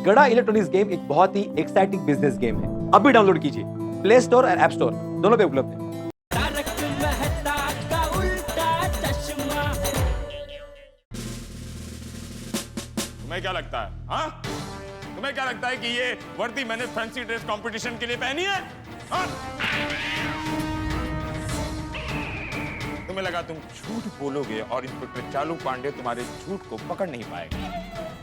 गड़ा electronics game एक बहुत ही एक्साइटिंग बिजनेस गेम है। अभी डाउनलोड कीजिए, प्ले स्टोर और ऐप स्टोर दोनों पे उपलब्ध है। तुम्हें क्या लगता है? हाँ, तुम्हें क्या लगता है कि ये वर्दी मैंने फैंसी ड्रेस कंपटीशन के लिए पहनी है? हाँ? तुम्हें लगा तुम झूठ बोलोगे और इंस्पेक्टर चालू पांडे तुम्हारे झूठ को पकड़ नहीं पाएगा।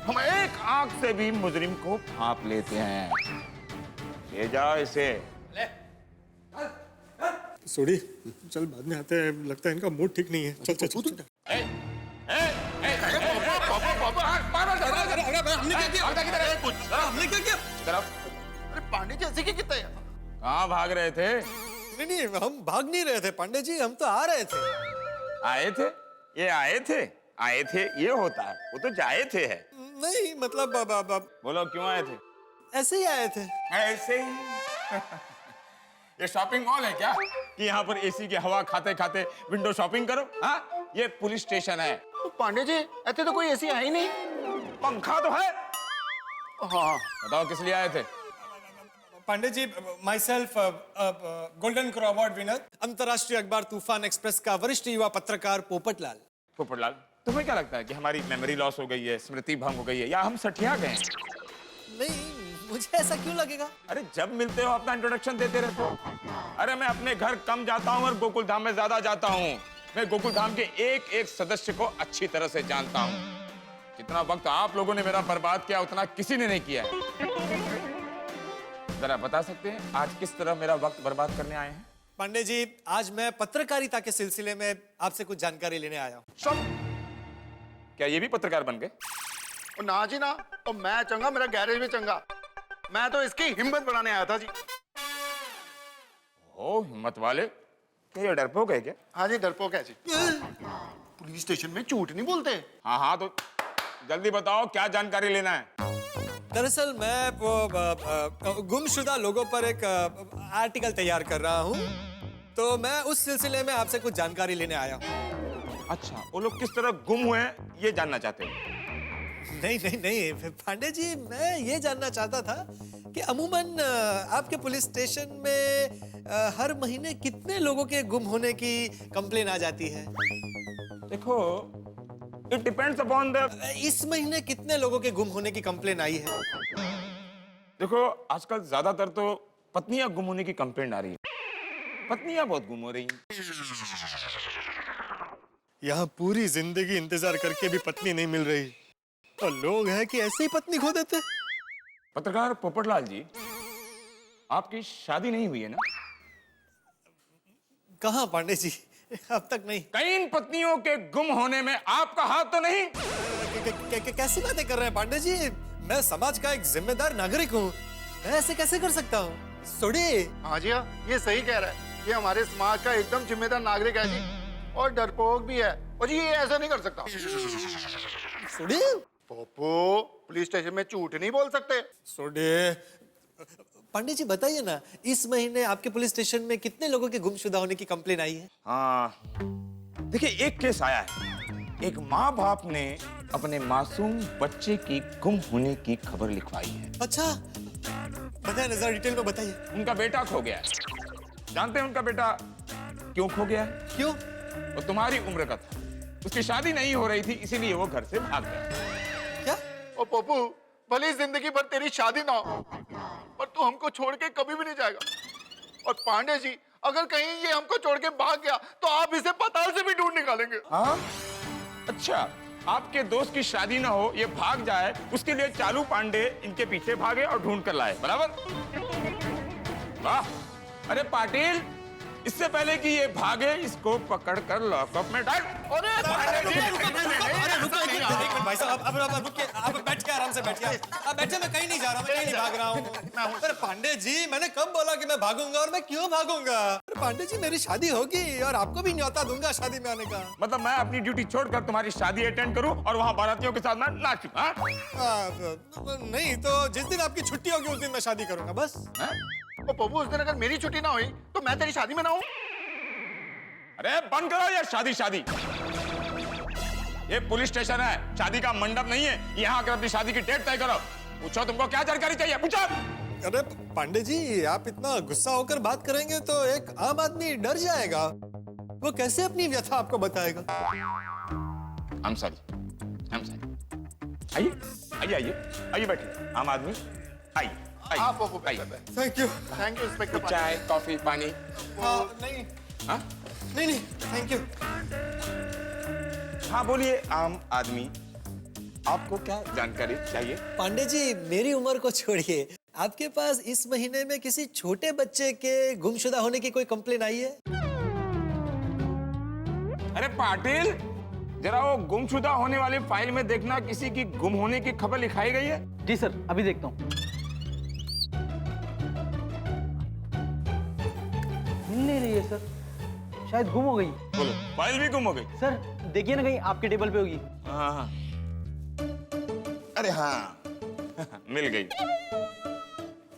हम एक आंख से भी मुजरिम को भांप लेते हैं। ले जाओ इसे। सोडी, चल बाद में आते हैं, लगता है इनका मूड ठीक नहीं है। चल चल चल। हमने क्या किया? अरे पांडे जी ऐसे कितना है? कहाँ भाग रहे थे? नहीं, हम भाग नहीं रहे थे पांडे जी, हम तो आ रहे थे। आए थे? ये आए थे? आए थे ये होता है, वो तो जाए थे है। नहीं मतलब बोलो क्यों आए थे? ऐसे ही आए थे। ऐसे ही? ये शॉपिंग मॉल है क्या कि यहाँ पर एसी की हवा खाते खाते विंडो शॉपिंग करो? हाँ, ये पुलिस स्टेशन है। तो पांडे जी ऐसे तो कोई ऐसी है ही नहीं। पंखा तो है। हाँ बताओ किस लिए आए थे? Pandey ji, myself golden crow award winner, अंतर्राष्ट्रीय अखबार तूफान एक्सप्रेस का वरिष्ठ युवा पत्रकार पोपटलाल। पोपटलाल, तुम्हें क्या लगता है कि हमारी मेमोरी लॉस हो गई है, स्मृति भंग हो गई है, या हम सठिया गए हैं? नहीं, मुझे ऐसा क्यों लगेगा? अरे जब मिलते हो अपना इंट्रोडक्शन देते रहते हो। अरे मैं अपने घर कम जाता हूँ और गोकुल धाम में ज्यादा जाता हूँ। मैं गोकुल धाम के एक एक सदस्य को अच्छी तरह से जानता हूँ। जितना वक्त आप लोगों ने मेरा बर्बाद किया उतना किसी ने नहीं किया है। जरा बता सकते हैं आज किस तरह मेरा वक्त बर्बाद करने आए हैं? पांडे जी, आज मैं पत्रकारिता के सिलसिले में आपसे कुछ जानकारी लेने आया हूँ। सब क्या ये भी पत्रकार बन गए? और ना जी ना, तो मैं चंगा, मेरा गैरेज भी चंगा। मैं तो इसकी हिम्मत बढ़ाने आया था जी। ओ हिम्मत वाले, क्या ये डरपोक है क्या? हाँ जी डरपोक है जी। पुलिस स्टेशन में झूठ नहीं बोलते। हाँ हाँ, तो जल्दी बताओ क्या जानकारी लेना है? दरअसल मैं वो गुमशुदा लोगों पर एक आर्टिकल तैयार कर रहा हूँ, तो मैं उस सिलसिले में आपसे कुछ जानकारी लेने आया हूँ। अच्छा, वो लोग किस तरह गुम हुए हैं ये जानना चाहते हो? नहीं पांडे जी, मैं ये जानना चाहता था कि अमूमन आपके पुलिस स्टेशन में हर महीने कितने लोगों के गुम होने की कंप्लेन आ जाती है? देखो, इट डिपेंड्स अपॉन द। इस महीने कितने लोगों के गुम होने की कंप्लेन आई है? देखो, आजकल ज्यादातर तो पत्नियां गुम होने की कंप्लेंट आ रही है। पत्नियां बहुत गुम हो रही हैं। यहाँ पूरी जिंदगी इंतजार करके भी पत्नी नहीं मिल रही, और लोग हैं कि ऐसे ही पत्नी खो देते। पत्रकार पोपटलाल जी, आपकी शादी नहीं हुई है ना? कहाँ पांडे जी, अब तक नहीं। कई इन पत्नियों के गुम होने में आपका हाथ तो नहीं? कैसी बातें कर रहे हैं पांडे जी? मैं समाज का एक जिम्मेदार नागरिक हूँ, मैं ऐसे कैसे कर सकता हूँ? सोडी। हाँ जी हाँ, ये सही कह रहा है। ये हमारे समाज का एकदम जिम्मेदार नागरिक है जी, और डरपोक भी है। और जी ये ऐसा नहीं कर सकता। सोडी। पोपो, पुलिस स्टेशन में झूठ नहीं बोल सकते। सोडी। पांडे जी बताइए ना, इस महीने आपके पुलिस स्टेशन में कितने लोगों के गुमशुदा होने की कंप्लेन आई है? हाँ, देखिए एक केस आया है। एक माँ बाप ने अपने मासूम बच्चे की गुम होने की खबर लिखवाई है। अच्छा, बताइए, नजर डिटेल में बताइए। उनका बेटा खो गया है। जानते हैं उनका बेटा क्यों खो गया है? क्यों? वो तुम्हारी उम्र का था, उसकी शादी नहीं हो रही थी, इसीलिए वो घर से भाग गया। क्या? ओ पप्पू, भले जिंदगी भर तेरी शादी ना हो, पर तू हमको छोड़ के कभी भी नहीं जाएगा। और पांडे जी, अगर कहीं ये हमको छोड़ के भाग गया तो आप इसे पाताल से भी ढूंढ निकालेंगे। हाँ? अच्छा, आपके दोस्त की शादी ना हो, ये भाग जाए, उसके लिए चालू पांडे इनके पीछे भागे और ढूंढ कर लाए, बराबर? वाह! अरे पाटिल, इससे पहले कि ये भागे, इसको पकड़ कर लॉकअप में डाल। अरे पांडे जी, भाई साहब, अब रुकिए, आप बैठिए, आराम से बैठिए। आप बैठिए, मैं कहीं नहीं जा रहा, मैं कहीं नहीं भाग रहा हूँ। अरे पांडे जी, मैंने कब बोला कि मैं भागूंगा, और मैं क्यों भागूंगा? अरे पांडे जी, मेरी शादी होगी और आपको भी न्योता दूंगा शादी में आने का। मतलब मैं अपनी ड्यूटी छोड़कर तुम्हारी शादी अटेंड करूं और वहां बारातियों के साथ मैं नाचूं? हाँ? नहीं तो जिस दिन आपकी छुट्टी होगी उस दिन मैं शादी करूंगा, बस। ओ पप्पू, उस दिन अगर मेरी छुट्टी ना हुई तो मैं तेरी शादी में ना हूँ। अरे बंद करो ये शादी शादी। ये पुलिस स्टेशन है, शादी का मंडप नहीं है। यहाँ आकर अपनी शादी की डेट तय करो। पूछो तुमको क्या जानकारी चाहिए, पूछो। अरे पांडे जी, आप इतना गुस्सा होकर बात करेंगे तो एक आम आदमी डर जाएगा। वो कैसे अपनी व्यथा आपको बताएगा? I'm sorry. आइए आइए आइए आइए बैठिए, आम आदमी आइए आइए। आप वो आइए। Thank you. Thank you inspector Pandey. चाय कॉफी पानी। नहीं हाँ नहीं, थैंक यू। हाँ बोलिए आम आदमी, आपको क्या जानकारी चाहिए? पांडे जी, मेरी उम्र को छोड़िए, आपके पास इस महीने में किसी छोटे बच्चे के गुमशुदा होने की कोई कंप्लेन आई है? अरे पाटिल, जरा वो गुमशुदा होने वाली फाइल में देखना, किसी की गुम होने की खबर लिखाई गई है? जी सर, अभी देखता हूँ। मिल नहीं रही है सर, शायद गुम हो गई। बोलो, फाइल भी गुम हो गई? सर देखिए ना, कहीं आपके टेबल पे होगी। हाँ हाँ। अरे हाँ मिल गई।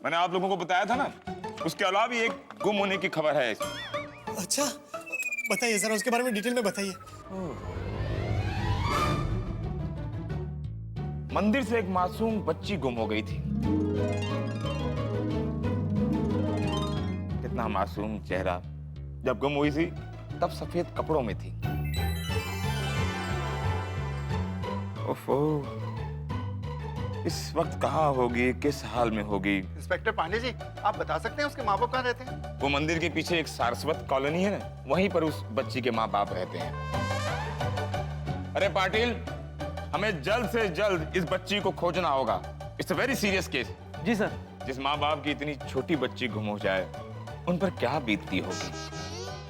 मैंने आप लोगों को बताया था ना, उसके अलावा भी एक गुम होने की खबर है इसमें। अच्छा, बताइए जरा, उसके बारे में डिटेल में बताइए। मंदिर से एक मासूम बच्ची गुम हो गई थी। कितना मासूम चेहरा, जब गुम हुई थी तब सफेद कपड़ों में थी। ओफो, इस वक्त कहाँ होगी, किस हाल में होगी? इंस्पेक्टर पांडे जी, आप बता सकते हैं उसके माँ बाप कहाँ रहते हैं? वो मंदिर के पीछे एक सारस्वत कॉलोनी है ना, वहीं पर उस बच्ची के माँ बाप रहते हैं। अरे पाटिल, हमें जल्द से जल्द इस बच्ची को खोजना होगा। It's a very serious case. जी सर। जिस माँ बाप की इतनी छोटी बच्ची गुम हो जाए, उन पर क्या बीतती होगी।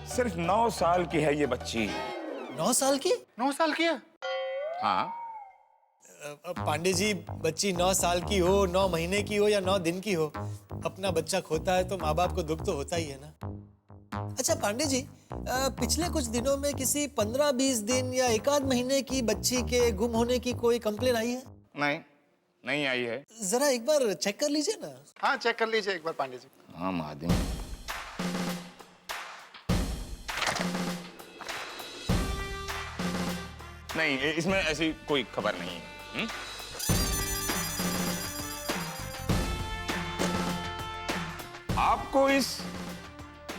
सिर्फ 9 साल की है ये बच्ची। 9 साल की? 9 साल की है? हाँ, पांडे जी, बच्ची 9 साल की हो, 9 महीने की हो या 9 दिन की हो, अपना बच्चा खोता है तो माँ बाप को दुख तो होता ही है ना। अच्छा पांडे जी, पिछले कुछ दिनों में किसी 15-20 दिन या एक आध महीने की बच्ची के गुम होने की कोई कंप्लेन आई है? नहीं आई है। जरा एक बार चेक कर लीजिए ना। हाँ, चेक कर लीजिए एक बार पांडे जी। आम आदमी। नहीं, इसमें ऐसी कोई खबर नहीं है। आपको इस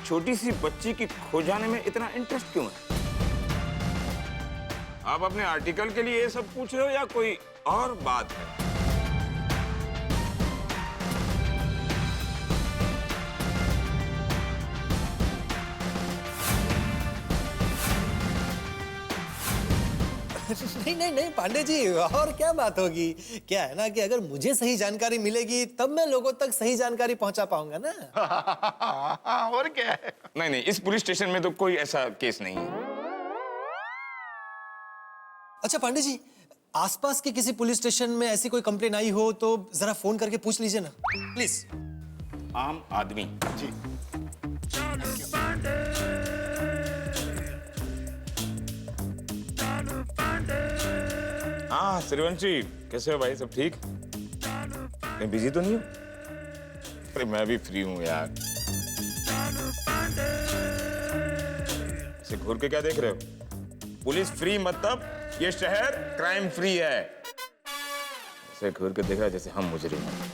छोटी सी बच्ची की खो जाने में इतना इंटरेस्ट क्यों है? आप अपने आर्टिकल के लिए ये सब पूछ रहे हो या कोई और बात है? नहीं पांडे जी, और क्या बात होगी। क्या है ना कि अगर मुझे सही जानकारी मिलेगी तब मैं लोगों तक सही जानकारी पहुंचा पाऊंगा ना। और क्या है? नहीं, इस पुलिस स्टेशन में तो कोई ऐसा केस नहीं है। अच्छा पांडे जी, आसपास के किसी पुलिस स्टेशन में ऐसी कोई कंप्लेन आई हो तो जरा फोन करके पूछ लीजिए ना, प्लीज। आम आदमी जी। हाँ श्रीवंशी, कैसे हो भाई? सब ठीक? कहीं बिजी तो नहीं हो? अरे मैं भी फ्री हूँ यार। ऐसे घूर के क्या देख रहे हो? पुलिस फ्री मतलब ये शहर क्राइम फ्री है। ऐसे घूर के देख रहा है जैसे हम मुजरिम हैं।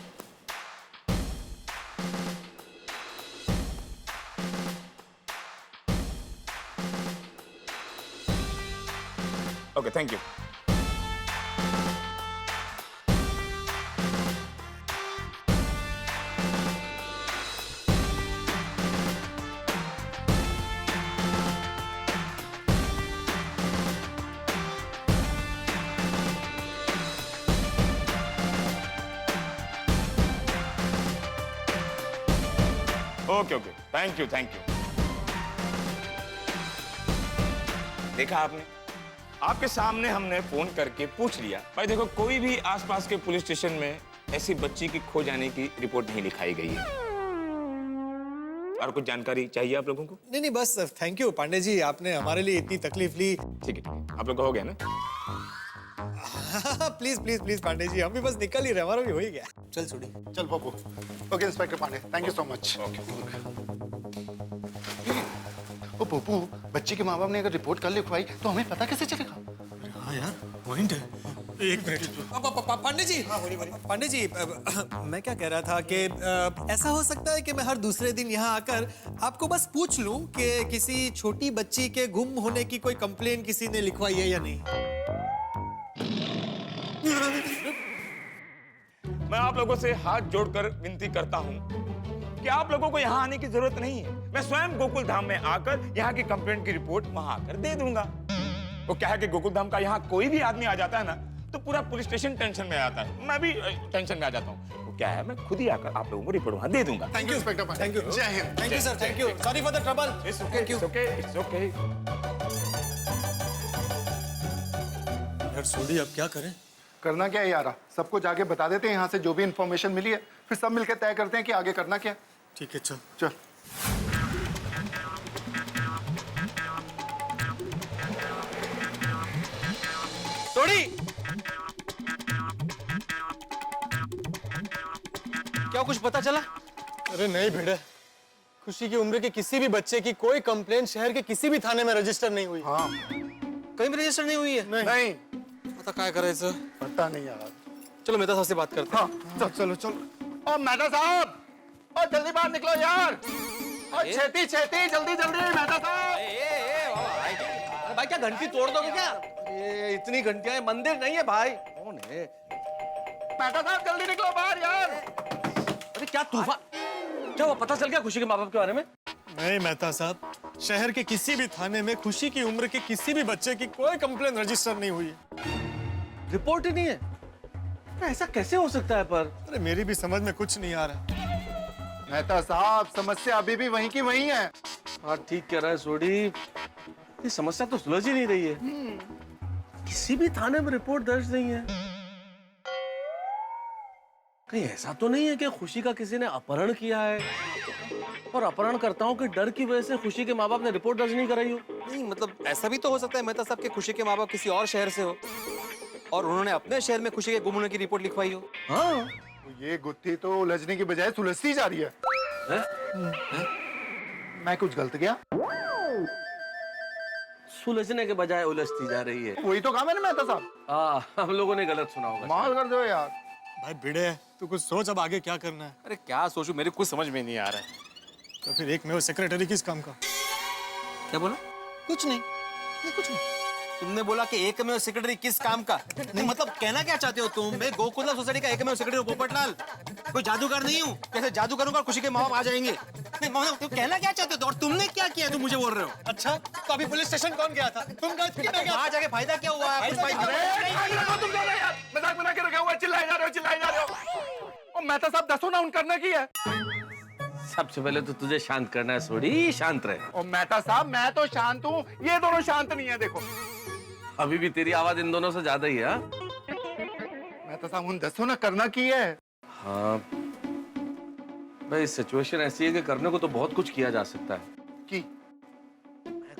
Okay, thank you. Okay, thank you. देखा आपने, आपके सामने हमने फोन करके पूछ लिया। भाई देखो, कोई भी आसपास के पुलिस स्टेशन में ऐसी बच्ची की खो जाने की रिपोर्ट नहीं लिखाई गई है। और कुछ जानकारी चाहिए आप लोगों को? नहीं बस थैंक यू पांडे जी, आपने हमारे लिए इतनी तकलीफ ली। ठीक है, आप लोग का हो गया ना? प्लीज पांडे जी, हम भी बस निकल ही रहे, हमारा भी हो ही गया। चल छोड़ी। चल Pappu. Okay inspector Pandey, thank you so much. ओ पप्पू, बच्ची के माँ बाप ने अगर रिपोर्ट कर लिखवाई तो हमें पता कैसे चलेगा? हाँ यार, पॉइंट है। एक मिनट पांडे जी, पांडे जी, मैं क्या कह रहा था कि ऐसा हो सकता है कि मैं हर दूसरे दिन यहाँ आकर आपको बस पूछ लूं कि किसी छोटी बच्ची के गुम होने की कोई कंप्लेन किसी ने लिखवाई है या नहीं। मैं आप लोगों से हाथ जोड़कर विनती करता हूं कि आप लोगों को यहाँ आने की जरूरत नहीं है। मैं स्वयं गोकुल धाम में आकर यहाँ की कंप्लेंट की रिपोर्ट वहां आकर दे दूंगा। वो क्या है कि गोकुल धाम का यहाँ कोई भी आदमी आ जाता है ना तो पूरा पुलिस स्टेशन टेंशन में आता है, मैं भी टेंशन में आ जाता हूँ। वो क्या है, मैं खुद ही आकर आप लोगों को रिपोर्ट वहां दे दूंगा। Thank you inspector Pandey. Thank you, जय Hind. Thank you sir, thank you, sorry for the trouble. Thank you. It's okay. यार सोडी, अब क्या करें? करना क्या है यारा, सबको जाके बता देते हैं यहाँ से जो भी इंफॉर्मेशन मिली है, फिर सब मिलकर तय करते हैं कि आगे करना क्या है। ठीक है, चल चल। सोडी, क्या कुछ पता चला? अरे नहीं भिड़े, खुशी की उम्र के किसी भी बच्चे की कोई कंप्लेंट शहर के किसी भी थाने में रजिस्टर नहीं हुई। हाँ। कहीं भी रजिस्टर नहीं हुई है? नहीं पता क्या करायचं? पता नहीं यार। चलो मेहता साहब से बात करते हैं। हाँ चलो चलो। और मेहता साहब, और जल्दी बाहर निकलो यार, और छेती छेती, जल्दी जल्दी मेहता साहब। अरे भाई, क्या घंटी तोड़ दोगे क्या? ये इतनी घंटियां हैं, मंदिर नहीं है भाई। कौन है? मेहता साहब जल्दी निकलो बाहर यार। अरे क्या तूफान, क्या वो पता चल गया खुशी के माँ बाप के बारे में? नहीं मेहता साहब, शहर के किसी भी थाने में खुशी की उम्र के किसी भी बच्चे की कोई कंप्लेन रजिस्टर नहीं हुई है। रिपोर्ट ही नहीं है? ऐसा कैसे हो सकता है? पर अरे मेरी भी समझ में कुछ नहीं आ रहा। मेहता साहब, समस्या अभी भी वहीं की वहीं है। हाँ ठीक कह रहा है सोडी, ये समस्या तो सुलझ ही नहीं रही है। किसी भी थाने में रिपोर्ट दर्ज नहीं है। कहीं ऐसा तो नहीं है कि खुशी का किसी ने अपहरण किया है और अपहरणकर्ताओं के डर की वजह से खुशी के माँ बाप ने रिपोर्ट दर्ज नहीं कराई हो? नहीं मतलब ऐसा भी तो हो सकता है मेहता साहब के खुशी के माँ बाप किसी और शहर से हो और उन्होंने अपने शहर में खुशी के गुम होने की रिपोर्ट लिखवाई हो। हाँ, ये गुत्थी तो उलझने की बजाय सुलझती जा रही है। मैं कुछ गलत किया? सुलझने के बजाय उलझती जा रही है। वही तो कहा मैंने मेहता साहब। हम लोगों ने गलत सुना होगा। माल कर दो यार। भाई भिड़े, तू कुछ सोच अब आगे क्या करना है। अरे क्या सोचूं, मेरे कुछ समझ में नहीं आ रहा है। तो फिर एक में वो सेक्रेटरी किस काम का? क्या बोला? कुछ नहीं, ये कुछ नहीं। तुमने बोला कि एकमेव सेक्रेटरी किस काम का? नहीं मतलब कहना क्या चाहते हो तुम? मैं गोकुलधाम सोसाइटी का एकमेव सेक्रेटरी हूं पोपटलाल, कोई जादूगर नहीं हूँ। कैसे जादू करूंगा और खुशी के माँ बाप आ जाएंगे? नहीं मतलब तुम कहना क्या चाहते हो? और तुमने क्या किया तुम मुझे बोल रहे हो? अच्छा, तो अभी पुलिस स्टेशन कौन गया था? तुम गए थे कि मैं गया? वहाँ जाके फायदा क्या हुआ? कुछ फायदा तुम दोनों यार मजाक बना के रखा हुआ है, चिल्लाए जा रहे हो। और मेहता साहब दसो ना, उन करना की है। सबसे पहले तो तुझे शांत करना है सोडी, शांत रहे। और मेहता साहब, मैं तो शांत हूँ, ये दोनों शांत नहीं है। देखो अभी भी तेरी आवाज इन दोनों से ज्यादा ही है। मेहता साहब उन दसो ना, करना की है। हाँ भाई, सिचुएशन ऐसी है कि करने को तो बहुत कुछ किया जा सकता है। की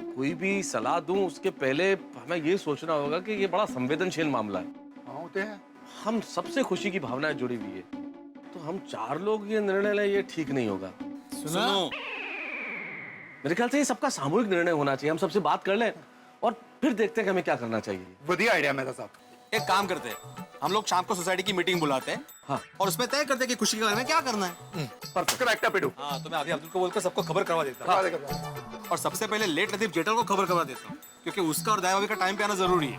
कोई भी सलाह दूं उसके पहले हमें ये सोचना होगा कि ये बड़ा संवेदनशील मामला है। हाँ होते हैं। हम सबसे खुशी की भावनाएं जुड़ी हुई है, तो हम चार लोग ये निर्णय लें ये ठीक नहीं होगा। सुनो, मेरे ख्याल से ये सबका सामूहिक निर्णय होना चाहिए। हम सबसे बात कर लें और फिर देखते हैं कि हमें क्या करना चाहिए। बढ़िया आइडिया मेहता साहब। एक काम करते हैं, हम लोग शाम को सोसाइटी की मीटिंग बुलाते हैं। हाँ। और उसमें तय करते हैं कि खुशी के बारे में क्या करना है। करेक्ट है पेडू। हाँ, तो मैं अभी अब्दुल को बोलकर सबको खबर करवा देता हूँ। और सबसे पहले लेट लतीफ जेठल को खबर करवा देता हूँ, क्योंकि उसका और दया भाभी का टाइम पे आना जरूरी है।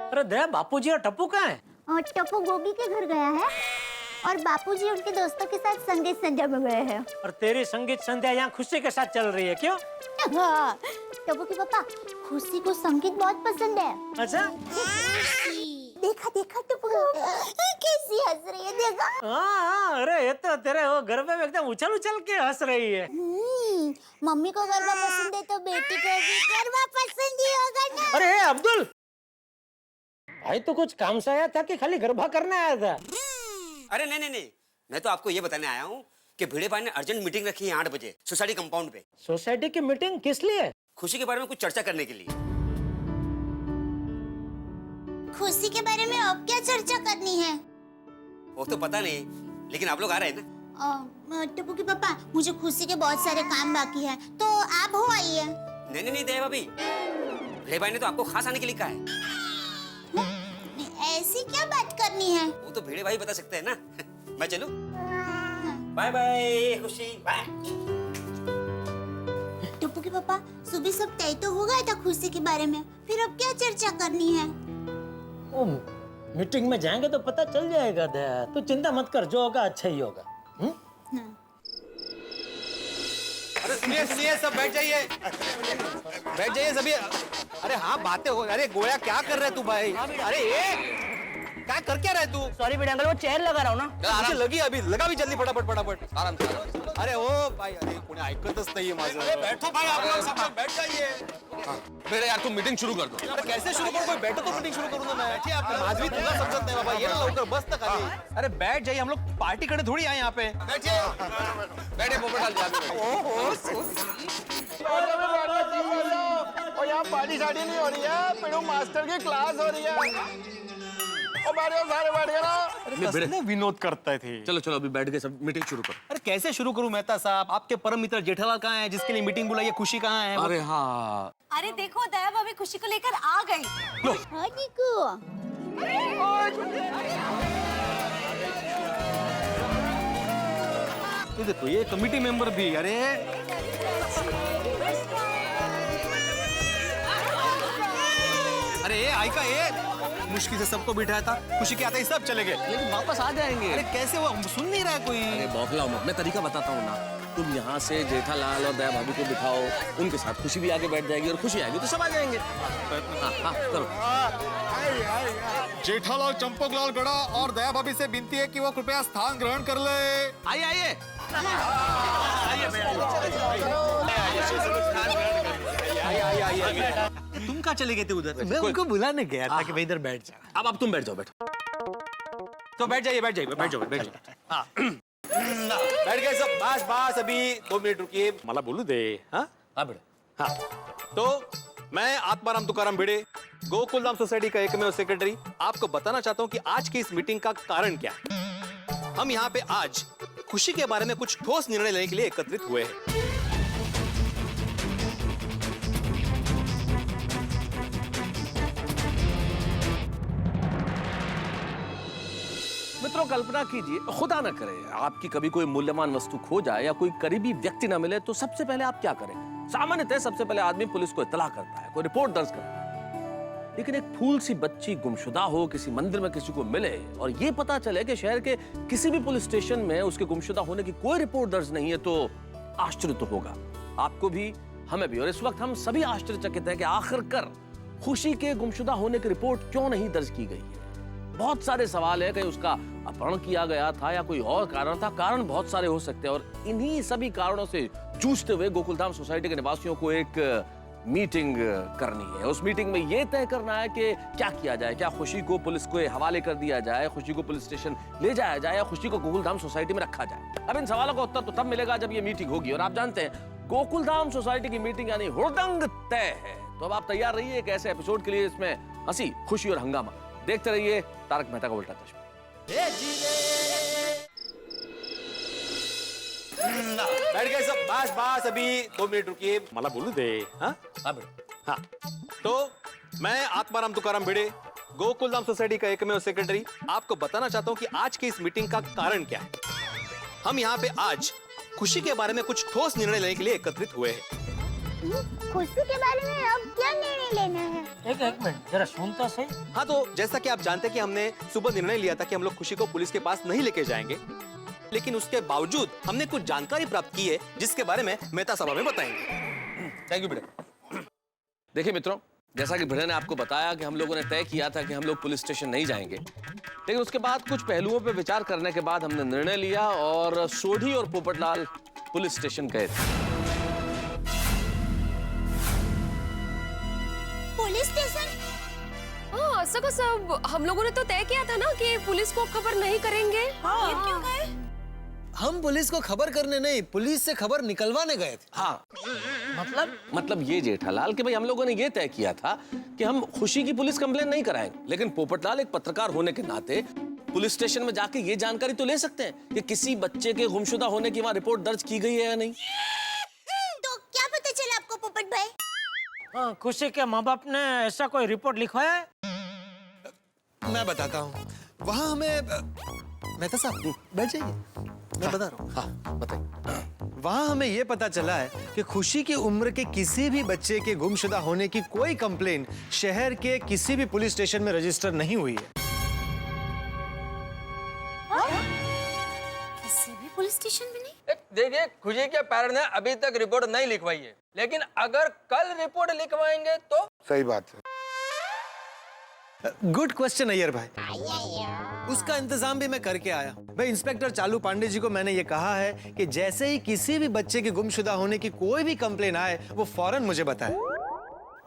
अरे दया, बापूजी और टप्पू कहाँ है? और टप्पू गोगी के घर गया है और बापूजी उनके दोस्तों के साथ संगीत संध्या में गए हैं। और तेरी संगीत संध्या यहाँ खुशी के साथ चल रही है, क्यों? हाँ, टप्पू की पापा, खुशी को संगीत बहुत पसंद है। अच्छा? देखा देखा टप्पू कैसी हंस रही है, देखा। हाँ, अरे ये तो तेरे वो गरबे में एकदम उछल उछल के हंस रही है। मम्मी को गरबा पसंद है तो बेटी को भी गरबा पसंद ही होगा ना। अरे अब्दुल, भाई तो कुछ काम से आया था कि खाली गरबा करने आया था? अरे नहीं नहीं नहीं, मैं तो आपको ये बताने आया हूँ कि भिड़े भाई ने अर्जेंट मीटिंग रखी है 8 बजे सोसाइटी कंपाउंड पे। सोसाइटी की मीटिंग किस लिए? खुशी के बारे में कुछ चर्चा करने के लिए। खुशी के बारे में अब क्या चर्चा करनी है? वो तो पता नहीं, लेकिन आप लोग आ रहे हैं ना? टप्पू की पापा, मुझे खुशी के बहुत सारे काम बाकी है, तो आप हो आइए। नहीं नहीं नहीं दया भाभी, भिड़े भाई ने तो आपको खास आने के लिए कहा है। ऐसी क्या बात करनी है? वो तो भिड़े भाई बता सकते हैं ना। मैं चलूं? बाय बाय खुशी, बाय। टप्पू के पापा, सुबह सब तय तो हो गया था खुशी के बारे में, फिर अब क्या चर्चा करनी है? ओ, मीटिंग में जाएंगे तो पता चल जाएगा दया। तू चिंता मत कर, जो होगा अच्छा ही होगा। अरे सुनिए सुनिए, सब बैठ जाइए, बैठ जाइए सभी। अरे हाँ, बातें हो। अरे गोया क्या कर रहे तू भाई? अरे ये क्या कर क्या रहे तू? सॉरी बेटा अंकल, वो चेयर लगा रहा हूँ ना। मुझे लगी अभी, लगा भी जल्दी, फटाफट फटाफट। आराम से। अरे ओ भाई, अरे कोणी ऐकतच नाहीये माझं। बैठो भाई, आप लोग सब बैठ जाइए। बेटा यार तुम मीटिंग शुरू कर दो। अरे कैसे शुरू करूं? कोई बैठो तो मीटिंग शुरू करूं ना मैं। बैठिए आप, माधवी तुला समझत नाही बाबा। ये ना लवकर, बस तक खाली। अरे बैठ जाइए, हम लोग पार्टी करने थोड़ी आए यहाँ पे। बैठिए, बैठे पोपटलाल जी। और यहाँ पार्टी शादी नहीं हो रही है, पेड़ो मास्टर की क्लास हो रही है। और बैठ गए सारे, बैठ गए ना। अरे विनोद करते थे। चलो चलो अभी बैठ के सब मीटिंग शुरू करो। अरे कैसे शुरू करूं मेहता साहब? आपके परम मित्र जेठालाल कहाँ है, जिसके लिए मीटिंग बुलाई है? खुशी कहाँ है? अरे हाँ, अरे देखो दया भाभी खुशी को लेकर आ गई। हाँ निकू, ये देखो, ये कमिटी मेंबर भी। अरे अरे आयका, ये मुश्किल से सबको बिठाया था, खुशी के आते ही सब चले गए। लेकिन वापस आ जाएंगे। अरे कैसे? वो सुन नहीं रहा है कोई। अरे बौखलाओ मत, मैं तरीका बताता हूँ ना। तुम यहाँ से जेठालाल और दया भाभी को बिठाओ, उनके साथ खुशी भी आगे बैठ जाएगी और खुशी आएगी तो सब आ जाएंगे। हाँ हाँ करो। जेठालाल चंपकलाल गड़ा और दया भाभी से विनती है कि वो कृपया स्थान ग्रहण कर ले। आइए आइए। तुम कहाँ चले गए थे उधर? मैं उनको बुलाने गया था कि भाई इधर बैठ जा। अब तुम बैठ जाओ, बैठो। तो बैठ जाइए, बैठ जाइए, बैठ जाओ, बैठ जाओ। हाँ बैठ गए सब। बस बस, अभी 2 मिनट रुकिए, मला बोलू दे। हाँ हाँ बेटा। हाँ, तो मैं आत्माराम तुकाराम भिड़े, गोकुलधाम सोसाइटी का एकमेव सेक्रेटरी, आपको बताना चाहता हूँ कि आज की इस मीटिंग का कारण क्या है। हम यहाँ पे आज खुशी के बारे में कुछ ठोस निर्णय लेने के लिए एकत्रित हुए हैं। मित्रों कल्पना कीजिए, खुदा न करे आपकी कभी कोई मूल्यवान वस्तु खो जाए या कोई करीबी व्यक्ति न मिले तो सबसे पहले आप क्या करें? सामान्यतः सबसे पहले आदमी पुलिस को इत्तला करता है, कोई रिपोर्ट दर्ज करता है। लेकिन एक फूल सी बच्ची गुमशुदा हो, किसी मंदिर में किसी को मिले और ये पता चले कि शहर के किसी भी पुलिस स्टेशन में उसके गुमशुदा होने की कोई रिपोर्ट दर्ज नहीं है तो आश्चर्य तो होगा आपको भी, हमें भी। और इस वक्त हम सभी आश्चर्यचकित हैं कि आखिरकार खुशी के गुमशुदा होने की रिपोर्ट क्यों नहीं दर्ज की गई है। बहुत सारे सवाल है, कहीं उसका अपहरण किया गया था या कोई और कारण था। कारण बहुत सारे हो सकते हैं और इन्हीं सभी कारणों से जूझते हुए गोकुलधाम सोसाइटी के निवासियों को एक मीटिंग करनी है। उस मीटिंग में यह तय करना है कि क्या किया जाए। क्या खुशी को पुलिस के हवाले कर दिया जाए, खुशी को पुलिस स्टेशन ले जाया जाए या खुशी को गोकुलधाम सोसाइटी में रखा जाए। अब इन सवालों का उत्तर तो तब मिलेगा जब ये मीटिंग होगी। और आप जानते हैं गोकुलधाम सोसाइटी की मीटिंग यानी हुड़दंग तय है। तो अब आप तैयार रहिए एक ऐसे एपिसोड के लिए इसमें हंसी, खुशी और हंगामा। देखते रहिए तारक मेहता का उल्टा चश्मा। बैठ गए सब। बस बस, अभी 2 मिनट रुकिए, मला बोलू दे। हाँ हाँ बेटा। हाँ, तो मैं आत्माराम तुकाराम भिड़े, गोकुलधाम सोसाइटी का एकमेव सेक्रेटरी, आपको बताना चाहता हूँ कि आज की इस मीटिंग का कारण क्या है। हम यहाँ पे आज खुशी के बारे में कुछ ठोस निर्णय लेने के लिए एकत्रित हुए हैं। खुशी के बारे में अब क्या निर्णय लेना है? एक मिनट जरा सुन तो सही। हाँ, तो जैसा कि आप जानते हैं कि हमने सुबह निर्णय लिया था कि हम लोग खुशी को पुलिस के पास नहीं लेके जाएंगे, लेकिन उसके बावजूद हमने कुछ जानकारी प्राप्त की है जिसके बारे में मेहता सभा में बताएंगे। थैंक यू बेटा। देखिए मित्रों, जैसा कि भिड़े ने आपको बताया कि हम लोगों ने तय किया था कि हम लोग पुलिस स्टेशन नहीं जाएंगे, लेकिन उसके बाद कुछ पहलुओं पर विचार करने के बाद हमने निर्णय लिया और सोढ़ी और पोपटलाल पुलिस स्टेशन गए थे। Police station? हाँ सको सब, हम लोगों ने तो तय किया था ना कि पुलिस को खबर नहीं करेंगे। हाँ। ये क्यों गए? हम पुलिस को खबर करने नहीं, पुलिस से खबर निकलवाने गए थे। हाँ मतलब ये जेठालाल कि भाई हम लोगों ने ये तय किया था कि हम खुशी की पुलिस कंप्लेन नहीं कराएंगे, लेकिन पोपटलाल एक पत्रकार होने के नाते पुलिस स्टेशन में जाके ये जानकारी तो ले सकते हैं कि किसी बच्चे के गुमशुदा होने की वहाँ रिपोर्ट दर्ज की गई है या नहीं। तो क्या पता चला आपको पोपट भाई? हाँ, खुशी के माँ बाप ने ऐसा कोई रिपोर्ट लिखवाया है? मैं बताता हूँ। वहाँ हमें मेहता साहब बैठ जाइए, मैं बता रहा हूँ। हाँ बताइए। वहाँ हमें ये पता चला है कि खुशी की उम्र के किसी भी बच्चे के गुमशुदा होने की कोई कंप्लेन शहर के किसी भी पुलिस स्टेशन में रजिस्टर नहीं हुई है। किसी भी पुलिस स्टेशन में नहीं? देखिए, खुशी के पेरेंट्स ने अभी तक रिपोर्ट नहीं लिखवाई है, लेकिन अगर कल रिपोर्ट लिखवाएंगे तो सही बात है। गुड क्वेश्चन अय्यर भाई, उसका इंतजाम भी मैं करके आया। भाई इंस्पेक्टर चालू पांडे जी को मैंने ये कहा है कि जैसे ही किसी भी बच्चे के गुमशुदा होने की कोई भी कंप्लेन आए वो फौरन मुझे बताए।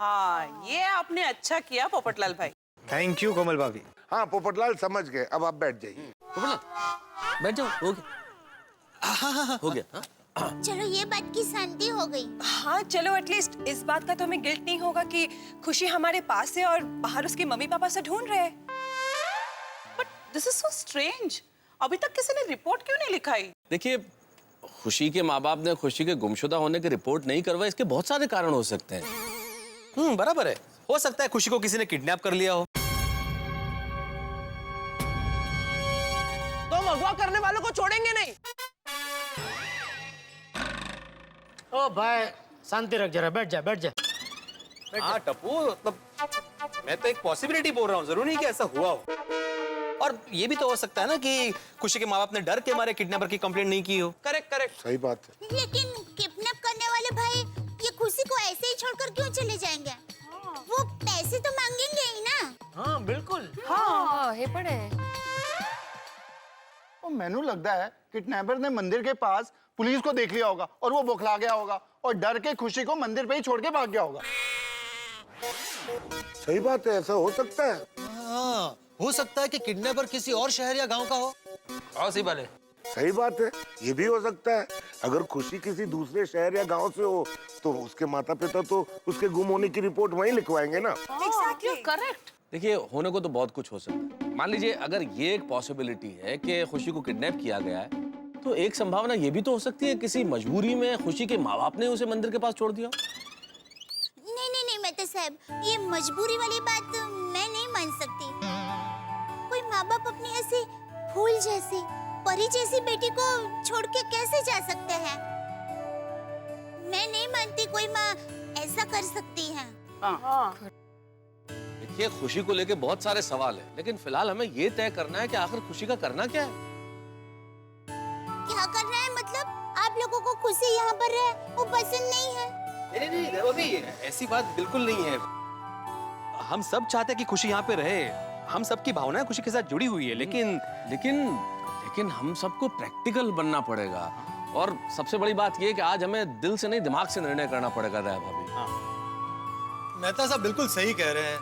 हाँ, ये आपने अच्छा किया पोपटलाल भाई। थैंक यू कोमल भाभी। हाँ पोपटलाल समझ गए, अब आप बैठ जाइए। बैठ जाओ, हो गया। हो गया। चलो ये बात की शांति हो गई। हाँ चलो, एटलीस्ट इस बात का तो हमें गिल्ट नहीं होगा कि खुशी हमारे पास है और बाहर उसके मम्मी पापा से ढूंढ रहे हैं। But this is so strange, अभी तक किसी ने रिपोर्ट क्यों नहीं लिखाई? देखिए, खुशी के माँ बाप ने खुशी के गुमशुदा होने की रिपोर्ट नहीं करवाई, इसके बहुत सारे कारण हो सकते हैं। बराबर है, हो सकता है खुशी को किसी ने किडनैप कर लिया हो। तो हम अगवा करने वालों को छोड़ेंगे नहीं। ओ भाई शांति रख, जरा बैठ जा, बैठ जा। हाँ टप्पू, मतलब मैं तो एक पॉसिबिलिटी बोल रहा हूँ, जरूरी नहीं कि ऐसा हुआ हो। और ये भी तो हो सकता है ना कि खुशी के माँ बाप ने डर के मारे किडनैपर की कंप्लेंट नहीं की हो। Correct correct. सही बात है। लेकिन किडनैप करने वाले भाई ये खुशी को ऐसे ही छोड़कर क्यों चले जाएंगे? वो पैसे तो मांगेंगे ही ना। हाँ बिल्कुल। हाँ हे पड़े। वो मैनू लगता है किडनैपर ने मंदिर के पास पुलिस को देख लिया होगा और वो बौखला गया होगा और डर के खुशी को मंदिर पे ही छोड़ के भाग गया होगा। सही बात है, ऐसा हो सकता है। हाँ, हो सकता है कि किडनैपर किसी और शहर या गांव का हो। सी बात सही बात है, ये भी हो सकता है। अगर खुशी किसी दूसरे शहर या गांव से हो तो उसके माता पिता तो उसके गुम होने की रिपोर्ट वहीं लिखवाएंगे ना। Exactly correct. देखिए, होने को तो बहुत कुछ हो सकता है। मान लीजिए अगर ये एक पॉसिबिलिटी है कि खुशी को किडनैप किया गया है, तो एक संभावना ये भी तो हो सकती है किसी मजबूरी में खुशी के माँ बाप ने उसे मंदिर के पास छोड़ दिया। नहीं मेहता साहब, ये मजबूरी वाली बात मैं नहीं मान सकती। कोई माँ बाप अपनी ऐसी फूल जैसी, परी जैसी बेटी को छोड़ के कैसे जा सकते हैं? मैं नहीं मानती कोई माँ ऐसा कर सकती है। देखिए, खुशी को लेके बहुत सारे सवाल हैं, लेकिन फिलहाल हमें ये तय करना है कि आखिर खुशी का करना क्या है। क्या करना है मतलब? आप लोगों को खुशी यहाँ पर रहे वो पसंद नहीं है? नहीं, ऐसी बात बिल्कुल नहीं है। हम सब चाहते हैं कि खुशी यहाँ पे रहे। हम सबकी भावनाएं खुशी के साथ जुड़ी हुई है, लेकिन हम सबको प्रैक्टिकल बनना पड़ेगा। और सबसे बड़ी बात ये है कि आज हमें दिल से नहीं दिमाग से निर्णय करना पड़ेगा। दया भाभी, मेहता साहब बिल्कुल सही कह रहे हैं।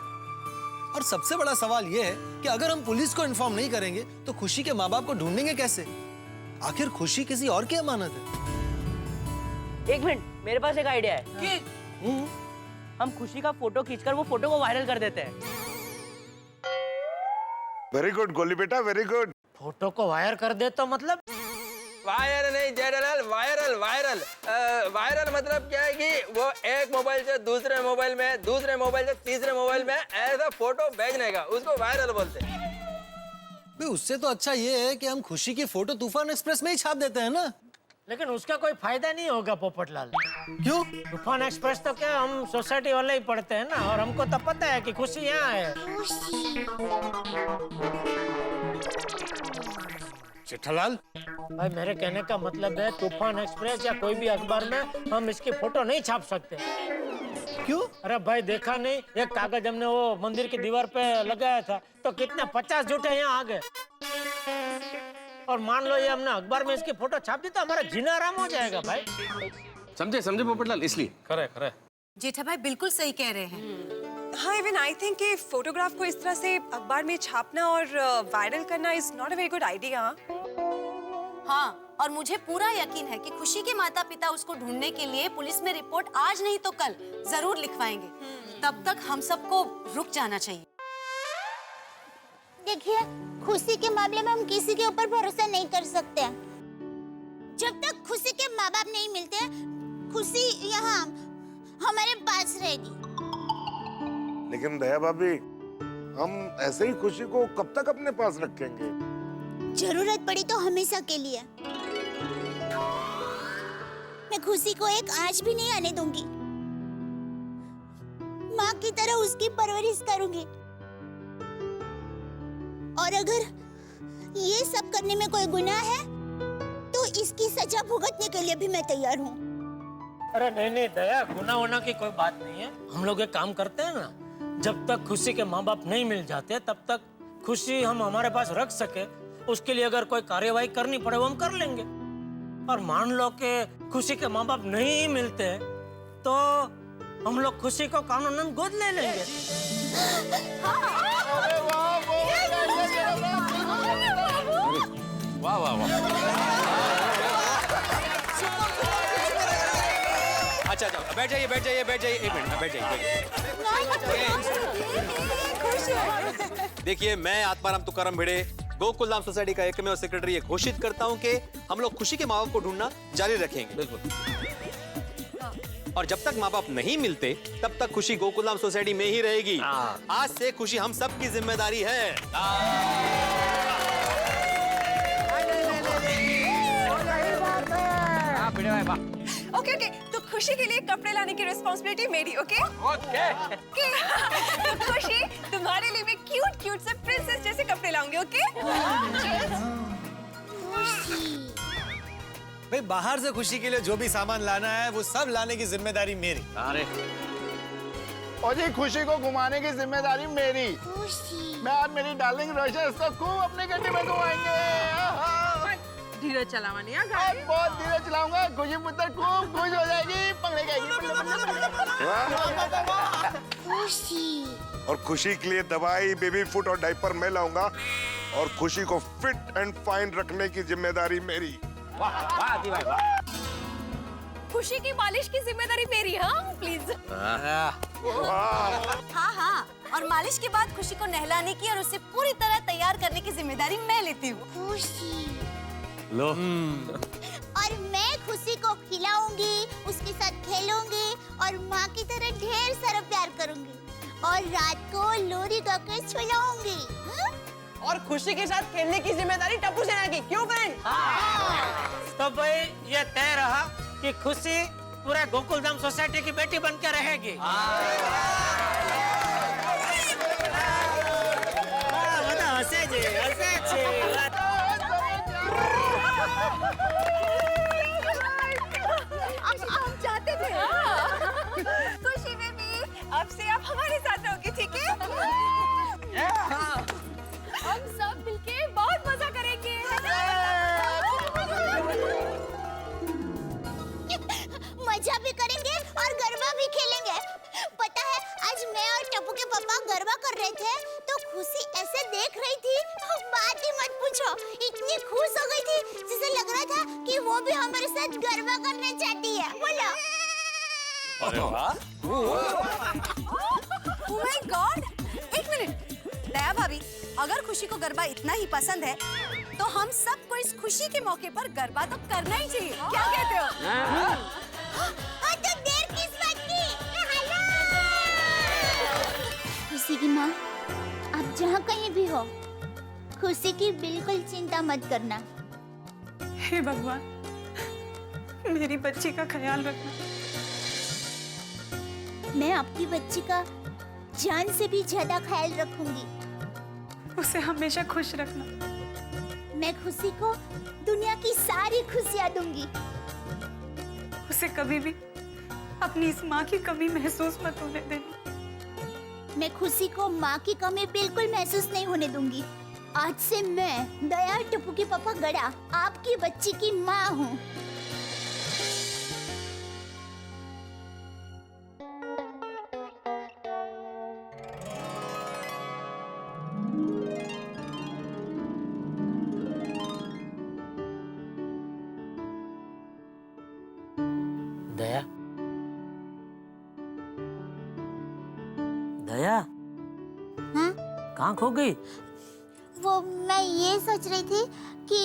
और सबसे बड़ा सवाल ये है कि अगर हम पुलिस को इन्फॉर्म नहीं करेंगे तो खुशी के माँ बाप को ढूंढेंगे कैसे? आखिर खुशी किसी और की अमानत है। एक मिनट, मेरे पास एक आइडिया है कि हम खुशी का फोटो खींचकर वो फोटो को वायरल कर देते हैं। वेरी गुड गोली बेटा, वेरी गुड। फोटो को वायर कर दे तो मतलब? वायर नहीं जेडरल, वायरल वायरल। वायरल मतलब क्या है कि वो एक मोबाइल से दूसरे मोबाइल में, दूसरे मोबाइल से तीसरे मोबाइल में ऐसा फोटो भेजने का, उसको वायरल बोलते हैं। उससे तो अच्छा ये है कि हम खुशी की फोटो तूफान एक्सप्रेस में ही छाप देते हैं ना। लेकिन उसका कोई फायदा नहीं होगा पोपटलाल। क्यों? तूफान एक्सप्रेस तो क्या हम सोसाइटी वाले ही पढ़ते हैं ना, और हमको तो पता है कि खुशी यहाँ है। जेठालाल, भाई मेरे कहने का मतलब है तूफान एक्सप्रेस या कोई भी अखबार में हम इसकी फोटो नहीं छाप सकते। क्यों? अरे भाई देखा नहीं, एक कागज हमने वो मंदिर की दीवार पे लगाया था तो कितने 50 झूठे यहाँ आ गए। और मान लो ये हमने अखबार में इसकी फोटो छाप दी तो हमारा जीना आराम हो जाएगा भाई। समझे पोपटलाल, इसलिए। करे जेठा भाई बिल्कुल सही कह रहे हैं। हाँ, इवन आई थिंक कि फोटोग्राफ को इस तरह से अखबार में छापना और वायरल करना is not a very good idea. हाँ, और मुझे पूरा यकीन है कि खुशी के माता पिता उसको ढूंढने के लिए पुलिस में रिपोर्ट आज नहीं तो कल जरूर लिखवाएंगे। तब तक हम सबको रुक जाना चाहिए। देखिए, खुशी के मामले में हम किसी के ऊपर भरोसा नहीं कर सकते। जब तक खुशी के माँ बाप नहीं मिलते, खुशी यहाँ हमारे पास रहेगी। लेकिन दया भाभी, हम ऐसे ही खुशी को कब तक अपने पास रखेंगे? जरूरत पड़ी तो हमेशा के लिए। मैं खुशी को एक आंच भी नहीं आने दूंगी। माँ की तरह उसकी परवरिश करूंगी। और अगर ये सब करने में कोई गुनाह है तो इसकी सजा भुगतने के लिए भी मैं तैयार हूँ। अरे नहीं नहीं दया, गुनाह होना की कोई बात नहीं है। हम लोग एक काम करते हैं ना, जब तक खुशी के माँ बाप नहीं मिल जाते तब तक खुशी हम हमारे पास रख सके, उसके लिए अगर कोई कार्यवाही करनी पड़े वो हम कर लेंगे। और मान लो कि खुशी के माँ बाप नहीं मिलते तो हम लोग खुशी को कानूनन गोद ले लेंगे। वाह वाह वाह। अच्छा बैठ जाइए एक मिनट बैठ जाइए। देखिए, मैं आत्माराम तुकाराम भिड़े गोकुलधाम सोसाइटी का एकमेव सेक्रेटरी ये घोषित करता हूँ कि हम लोग खुशी के माँ बाप को ढूंढना जारी रखेंगे। बिल्कुल। और जब तक माँ बाप नहीं मिलते तब तक खुशी गोकुलधाम सोसाइटी में ही रहेगी। आज से खुशी हम सबकी जिम्मेदारी है। ओके ओके, तो खुशी के लिए कपड़े लाने की रिस्पॉन्सिबिलिटी मेरी। Okay okay. तो खुशी, तुम्हारे लिए मैं क्यूट क्यूट से प्रिंसेस जैसे कपड़े लाऊंगी। ओके भाई, बाहर से खुशी के लिए जो भी सामान लाना है वो सब लाने की जिम्मेदारी मेरी। अरे और ये खुशी को घुमाने की जिम्मेदारी मेरी। मैं और मेरी डार्लिंग रोशा इसको खूब अपने गड्ढे में घुमाएंगे। धीरे चलावा नहीं बहुत धीरे चलाऊंगा। खुशी पुत्र खूब खुश हो जाएगी, पकड़े जाएगी। और खुशी के लिए दवाई, बेबी फूड और डायपर मैं लाऊंगा। और खुशी को फिट एंड फाइन रखने की जिम्मेदारी मेरी। वाह वाह दी भाई वाह। खुशी की मालिश की जिम्मेदारी मेरी। हाँ प्लीज। हाँ, और मालिश के बाद खुशी को नहलाने की और उसे पूरी तरह तैयार करने की जिम्मेदारी मैं लेती हूँ। लो। और मैं खुशी को खिलाऊंगी, उसके साथ खेलूंगी और माँ की तरह ढेर सारा प्यार करूंगी। और रात को लोरी गाकर सुलाऊंगी। और खुशी के साथ खेलने की जिम्मेदारी टप्पू सेना की। क्यों फ्रेंड? तो भाई ये तय रहा कि खुशी पूरे गोकुलधाम सोसाइटी की बेटी बन के रहेगी। हम चाहते थे। खुशी बेबी, अब से आप हमारे साथ रहोगे, ठीक है? हम सब मिलके बहुत मजा करेंगे। मजा भी करेंगे और गरबा भी खेलेंगे। पता है, आज मैं और टप्पू के पापा गरबा कर रहे थे तो खुशी ऐसे देख रही थी, बात ही मत पूछो। इतनी खुश हो गई थी जिसे लग रहा था कि वो भी हमारे साथ गरबा करना चाहती है। बोलो। अरे वाह। Oh my God! एक मिनट, दया भाभी, अगर खुशी को गरबा इतना ही पसंद है तो हम सबको इस खुशी के मौके पर गरबा तो करना ही चाहिए। क्या कहते हो? तो देर किस बात की? खुशी की माँ, आप जहाँ कहीं भी हो, खुशी की बिल्कुल चिंता मत करना। हे भगवान, मेरी बच्ची का ख्याल रखना। मैं आपकी बच्ची का जान से भी ज्यादा ख्याल रखूंगी। उसे हमेशा खुश रखना। मैं खुशी को दुनिया की सारी खुशियाँ दूंगी। उसे कभी भी अपनी इस माँ की कमी महसूस मत होने देना। मैं खुशी को माँ की कमी बिल्कुल महसूस नहीं होने दूंगी। आज से मैं दया टप्पू के पापा गड़ा आपकी बच्ची की माँ हूँ। दया, दया, हाँ? कहाँ खो गई? वो मैं ये सोच रही थी कि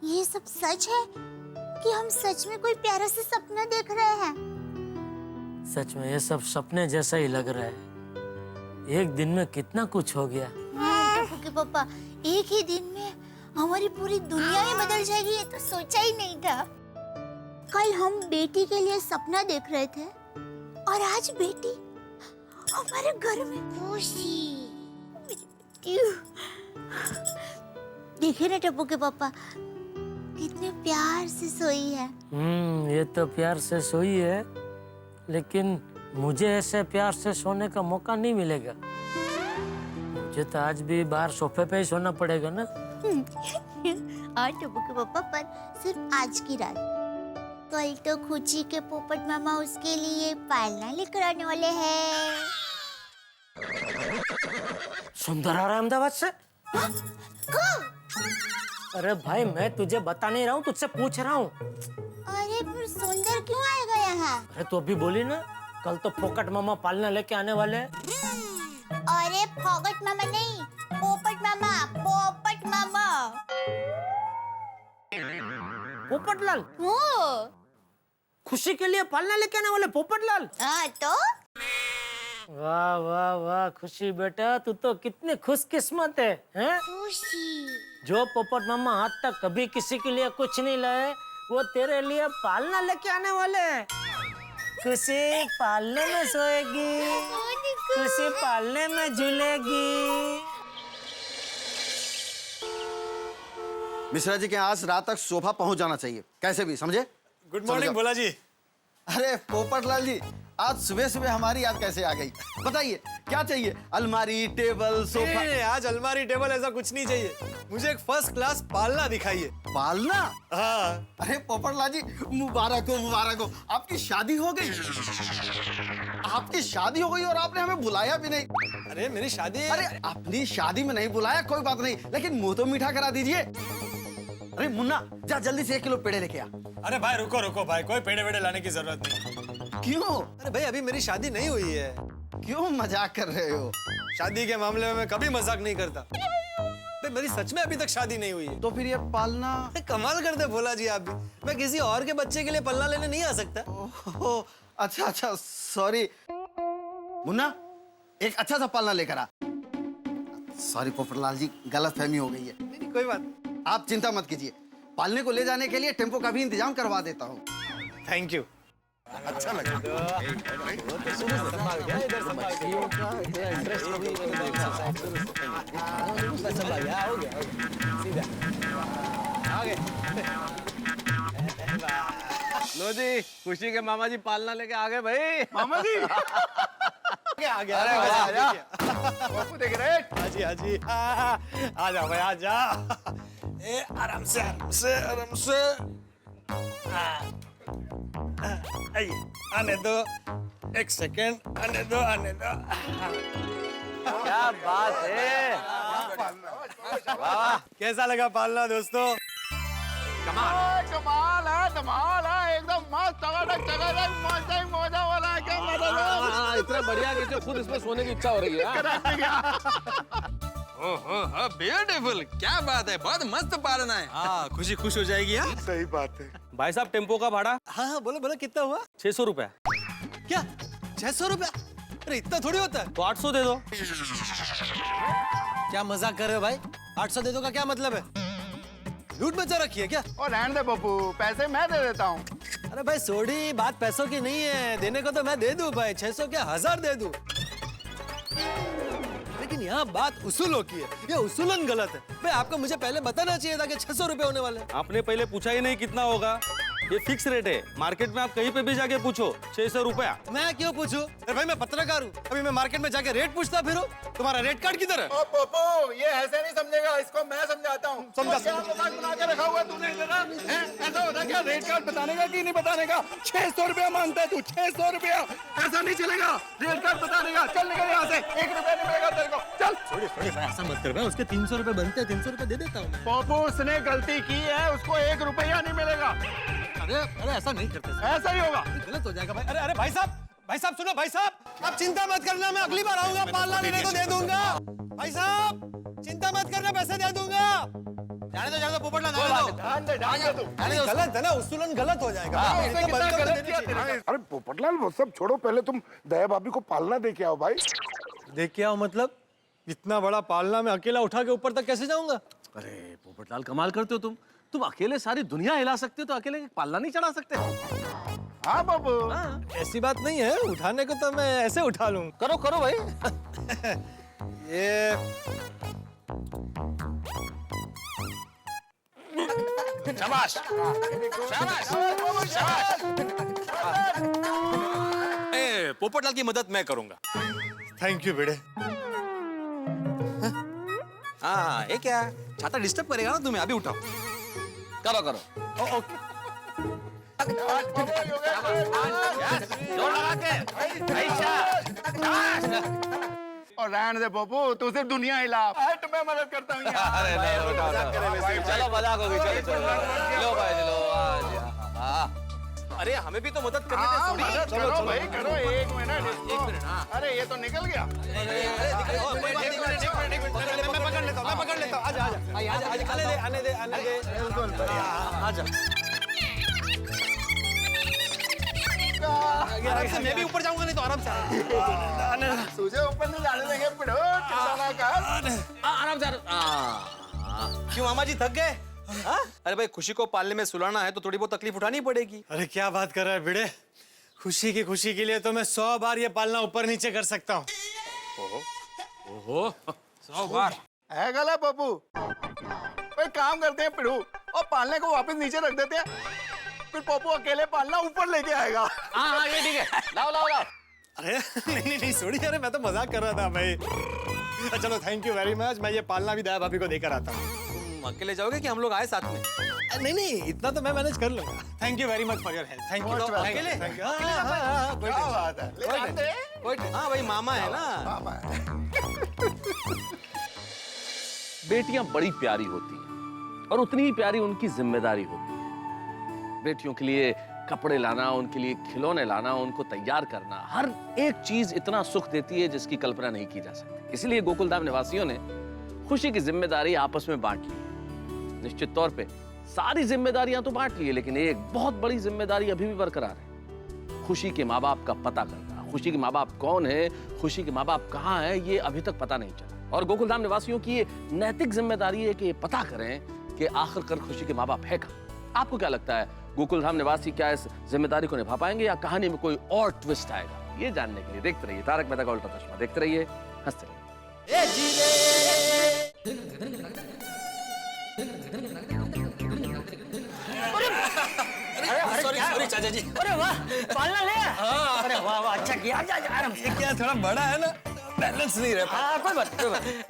ये सब सच है कि हम सच में कोई प्यारा सा सपना देख रहे हैं। सच में ये सब सपने जैसा ही लग रहा है। एक दिन में कितना कुछ हो गया। हाँ टप्पू के पापा, एक ही दिन में हमारी पूरी दुनिया ही बदल जाएगी ये तो सोचा ही नहीं था। कल हम बेटी के लिए सपना देख रहे थे और आज बेटी हमारे घर में खुशी। देखिए ना टप्पू के पापा कितने प्यार से सोई है। ये तो प्यार से सोई है, लेकिन मुझे ऐसे प्यार से सोने का मौका नहीं मिलेगा। मुझे तो आज भी बाहर सोफे पे ही सोना पड़ेगा ना। हाँ टप्पू के पापा, पर सिर्फ आज की रात। कल तो खुशी के पोपट मामा उसके लिए पालना लेकर आने वाले हैं। सुंदर आ रहा है अहमदाबाद से। अरे भाई मैं तुझे बता नहीं रहा हूँ, तुझसे पूछ रहा हूँ। अरे फिर सुंदर क्यों आएगा यहाँ? अरे तू अभी बोली ना कल तो फोकट मामा पालना लेके आने वाले हैं। अरे फोकट मामा नहीं, पोपट मामा, पोपट मामा। पोपटलाल? हो खुशी के लिए पालना लेके आने वाले पोपटलाल? हाँ तो वाह वाह वाह खुशी बेटा, तू तो कितनी खुशकिस्मत है, हैं? खुशी जो पोपट मामा आज तक कभी किसी के लिए कुछ नहीं लाए, वो तेरे लिए पालना लेके आने वाले हैं। खुशी पालने में सोएगी, खुशी पालने में झूलेगी। मिश्रा जी के आज रात तक सोफा पहुंच जाना चाहिए, कैसे भी, समझे? Good morning Bhola ji. अरे पोपटलाल जी, आज सुबह सुबह हमारी याद कैसे आ गई? बताइए क्या चाहिए? अलमारी, टेबल, सोफा? नहीं, आज अलमारी टेबल ऐसा कुछ नहीं चाहिए, मुझे एक फर्स्ट क्लास पालना दिखाइए। पालना? हाँ। अरे पोपटलाल जी मुबारक हो, मुबारक हो, आपकी शादी हो गई। आपकी शादी हो गई और आपने हमें बुलाया भी नहीं। अरे मेरी शादी। अरे अपनी शादी में नहीं बुलाया कोई बात नहीं, लेकिन मुंह तो मीठा करा दीजिए। अरे मुन्ना जा जल्दी से 1 किलो पेड़े लेके आ। अरे भाई रुको रुको भाई, कोई पेड़े वेड़े लाने की जरूरत नहीं। क्यों? अरे भाई अभी मेरी शादी नहीं हुई है। क्यों मजाक कर रहे हो? शादी के मामले में मैं कभी मजाक नहीं करता। मेरी सच में अभी तक शादी नहीं हुई है। तो फिर ये पालना? कमाल करते भोला जी आप भी। मैं किसी और के बच्चे के लिए पलना लेने नहीं आ सकता। ओह, अच्छा अच्छा सॉरी। मुन्ना एक अच्छा सा पालना लेकर आ। सॉरी पोपटलाल जी, गलत फहमी हो गई है। नहीं कोई बात। आप चिंता मत कीजिए, पालने को ले जाने के लिए टेम्पो का भी इंतजाम करवा देता हूँ। Thank you. अच्छा लगा। लो जी, खुशी के मामा जी पालना लेके आ गए भाई। मामा जी आ गया। अरे आजा बापू देख रहे? हाजी हाजी आ जा भाई आ जा। ए आराम से आराम से आराम से। आइए आने दो, 1 सेकेंड आने दो आने दो। क्या बात है, कैसा लगा पालना दोस्तों? कमाल है, धमाल है, एकदम मस्त, चकाचक, मौजा ही मौजा वाला है। क्या मतलब? इतना बढ़िया कि खुद इसमें सोने की इच्छा हो रही है। ओहो ब्यूटीफुल, क्या बात है, बहुत मस्त पालना है। हाँ खुशी खुश हो जाएगी। हाँ सही बात है। भाई साहब टेम्पो का भाड़ा? हाँ हाँ बोलो बोलो, कितना हुआ? 600 रुपया। क्या 600 रुपया? अरे इतना थोड़ी होता है। तो 800 दे दो। क्या मजाक कर रहे हो भाई? 800 दे दो का क्या मतलब है? लूट मचा रखी है क्या? और रहने दे पप्पू, पैसे मैं दे देता हूँ। अरे भाई सोडी, बात पैसों की नहीं है, देने को तो मैं दे दूं भाई, 600 क्या 1000 दे दूं। लेकिन यहाँ बात उसूलों की है, ये उसूलन गलत है। भाई आपको मुझे पहले बताना चाहिए था कि 600 रुपए होने वाले। आपने पहले पूछा ही नहीं कितना होगा। ये फिक्स रेट है, मार्केट में आप कहीं पे भी जाके पूछो 600 रुपया। मैं क्यों पूछूं? अरे भाई मैं पत्रकार हूँ, अभी मैं मार्केट में जाके रेट पूछता फिरूं? तुम्हारा रेट कार्ड किधर है? ओ पप्पू, ये ऐसे नहीं समझेगा, इसको मैं समझाता हूँ। समझा क्या मजाक बना के रखा हुआ तूने इधर? ऐसा होता क्या? रेट कार्ड बताने का कि नहीं बताने का? 600 रुपया मांगता है तू, 600 रुपया। ऐसा नहीं चलेगा, रेट कार्ड बताने का। चल निकल यहाँ से, 1 रुपया नहीं मिलेगा तेरे को। चल। ऐसा मत कर भाई, उसके 300 रुपए बनते हैं, 300 रुपए दे देता हूँ। पप्पू उसने गलती की है, उसको 1 रुपया नहीं मिलेगा। अरे अरे ऐसा नहीं करते, ऐसा ही होगा। गलत हो जाएगा भाई। अरे अरे भाई साहब सुनो भाई साहब, आप चिंता मत करना, मैं अगली बार आऊंगा, पालना लेने को दे दूंगा। भाई साहब चिंता मत करना, पैसे दे दूंगा। जाने दो पोपटलाल, गलत है ना, उसूलन गलत हो जाएगा। अरे पोपटलाल वो सब छोड़ो, पहले तुम दया भाभी को पालना दे के आओ भाई। देख के आओ मतलब इतना बड़ा पालना मैं अकेला उठा के ऊपर तक कैसे जाऊंगा? अरे पोपटलाल कमाल करते हो तुम अकेले सारी दुनिया हिला सकते हो तो अकेले पालना नहीं चढ़ा सकते? हाँ बाबू, ऐसी बात नहीं है, उठाने को तो मैं ऐसे उठा लूं। करो करो भाई। ये शाबाश शाबाश शाबाश। पोपटलाल की मदद मैं करूंगा। थैंक यू बेटे। हाँ, ये क्या छाता डिस्टर्ब करेगा ना तुम्हें, अभी उठाओ। करो करो। ओके। जोर लगा के। और रहने दे बाबू, तू सिर्फ दुनिया हिला, हट मैं मदद करता हूँ यार। अरे चलो मजाक हो गई, चलो लो भाई लो। अरे हमें भी तो मदद करनी हाँ, थी। मदद करो भाई, करो। एक मिनट, हाँ। अरे ये तो निकल गया। मैं पकड़ लेता हूँ। आजा आने दे। आजा। आराम से, मैं भी ऊपर जाऊंगा, नहीं तो आराम से। तुझे ऊपर नहीं जाने देंगे पिड़ो, चिंता ना कर। आराम से। क्यों मामा जी थक गए? अरे भाई, खुशी को पालने में सुलाना है तो थोड़ी बहुत तकलीफ उठानी पड़ेगी। अरे क्या बात कर रहा है भिड़े, खुशी के लिए तो मैं 100 बार ये पालना ऊपर नीचे कर सकता हूँ। ओहो 100 बार है गला बाबू। कोई काम करते हैं पिड़ू और पालने को वापस नीचे रख देते हैं, फिर पप्पू अकेले पालना ऊपर लेके आएगा। हाँ ये ठीक है, लाओ। अरे नहीं सॉरी, अरे मैं तो मजाक कर रहा था भाई। चलो थैंक यू वेरी मच, मैं ये पालना भी दया भाभी को देकर आता हूँ। तुम अकेले जाओगे कि हम लोग आए साथ में? नहीं, इतना तो मैं मैनेज कर लूंगा। Thank you very much for your help. Thank you. अकेले? क्या बात है? हाँ भाई, मामा है ना। बेटियां बड़ी प्यारी होती हैं और उतनी ही प्यारी उनकी जिम्मेदारी होती है। बेटियों के लिए कपड़े लाना, उनके लिए खिलौने लाना, उनको तैयार करना, हर एक चीज इतना सुख देती है जिसकी कल्पना नहीं की जा सकती। इसलिए गोकुलधाम निवासियों ने खुशी की जिम्मेदारी आपस में बांट ली है। निश्चित तौर पे सारी जिम्मेदारियां तो बांट ली है, लेकिन एक बहुत बड़ी जिम्मेदारी अभी भी बरकरार है। खुशी के माँ बाप का पता करना। खुशी के माँ बाप कौन है, खुशी के माँ बाप कहाँ है, ये अभी तक पता नहीं चला। और गोकुलधाम निवासियों की ये नैतिक जिम्मेदारी है कि ये पता करें कि आखिरकार खुशी के माँ बाप है कहाँ। आपको क्या लगता है, गोकुलधाम निवासी क्या इस जिम्मेदारी को निभा पाएंगे या कहानी में कोई और ट्विस्ट आएगा? ये जानने के लिए देखते रहिए तारक मेहता का उल्टा चश्मा। देखते रहिए, हंसते रहिए। सॉरी चाचा जी। अरे वाह, पालना ले। अरे वाह, अच्छा किया। आराम से। क्या थोड़ा बड़ा है ना, बैलेंस नहीं रह पाया। कोई बात।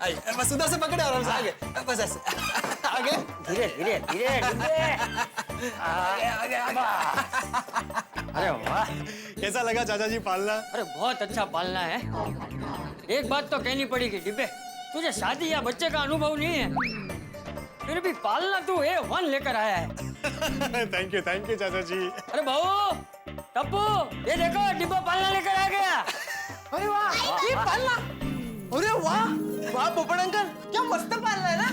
आइए, बस उधर से पकड़े, आराम से आगे, बस ऐसे आगे। धीरे। आगे। अरे वाह, कैसा लगा चाचा जी पालना? अरे बहुत अच्छा पालना है। एक बात तो कहनी पड़ेगी डिब्बे, तुझे शादी या बच्चे का अनुभव नहीं है, फिर भी पालना तू A1 लेकर आया है। थैंक यू चाचा जी। अरे भाऊ, टप्पू, ये देखो डिब्बा पालना लेकर आ गया। अरे वाह, ये पालना। अरे वाह पोपट अंकल, क्या मस्त पालना है ना।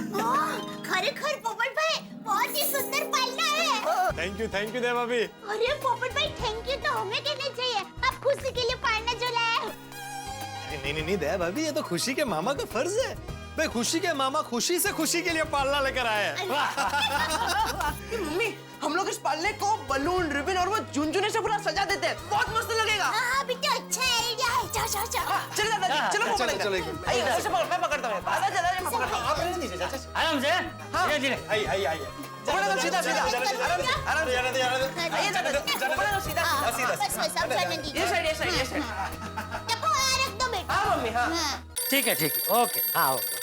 खरेखर पोपट भाई बहुत ही सुंदर पालना है। थैंक यू देवा भाभी। अरे पोपट भाई थैंक यू तो हमें कहना चाहिए, आप खुशी के लिए पालना जो लाए हो। नहीं दया भाभी, ये तो खुशी के मामा का फर्ज है। भाई खुशी के मामा खुशी से खुशी के लिए पालना लेकर आए हैं। मम्मी, हम लोग इस पालने को बलून, रिबन और वो झुनझुने से पूरा सजा देते हैं, बहुत मस्त लगेगा। हाँ बेटा, अच्छा आइडिया है। चलो चल दादाजी, चलो पोपट अंकल। आइए, ऐसे पकड़, मैं पकड़ता हूँ। दादा चला, मैं पकड़ता हूँ। आराम से, धीरे। आइए। पोपट अंकल सीधा आराम से। आइए दादाजी, पोपट अंकल सीधा। बस हम चलने दीजिए। ये साइड। टप्पू रख दो बेटा। हाँ मम्मी, हाँ। ठीक है, ओके। हाँ ओके।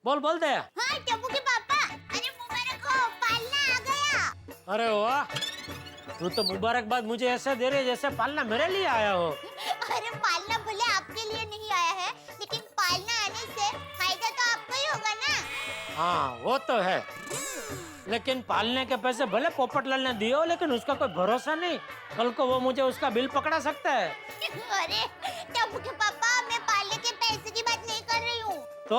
बोल दे। हाँ टप्पू के पापा, अरे मुबारक हो, पालना आ गया। अरे वाह, तू तो मुबारकबाद मुझे ऐसे दे रहे जैसे पालना मेरे लिए आया हो। अरे पालना भले आपके लिए नहीं आया है, लेकिन पालना आने से फायदा तो आपको ही होगा ना। हाँ वो तो है, लेकिन पालने के पैसे भले पोपटलाल ने दिए हो, लेकिन उसका कोई भरोसा नहीं, कल को वो मुझे उसका बिल पकड़ा सकता है। अरे टप्पू के पापा, मैं पालने के पैसे की बात नहीं कर रही हूँ। तो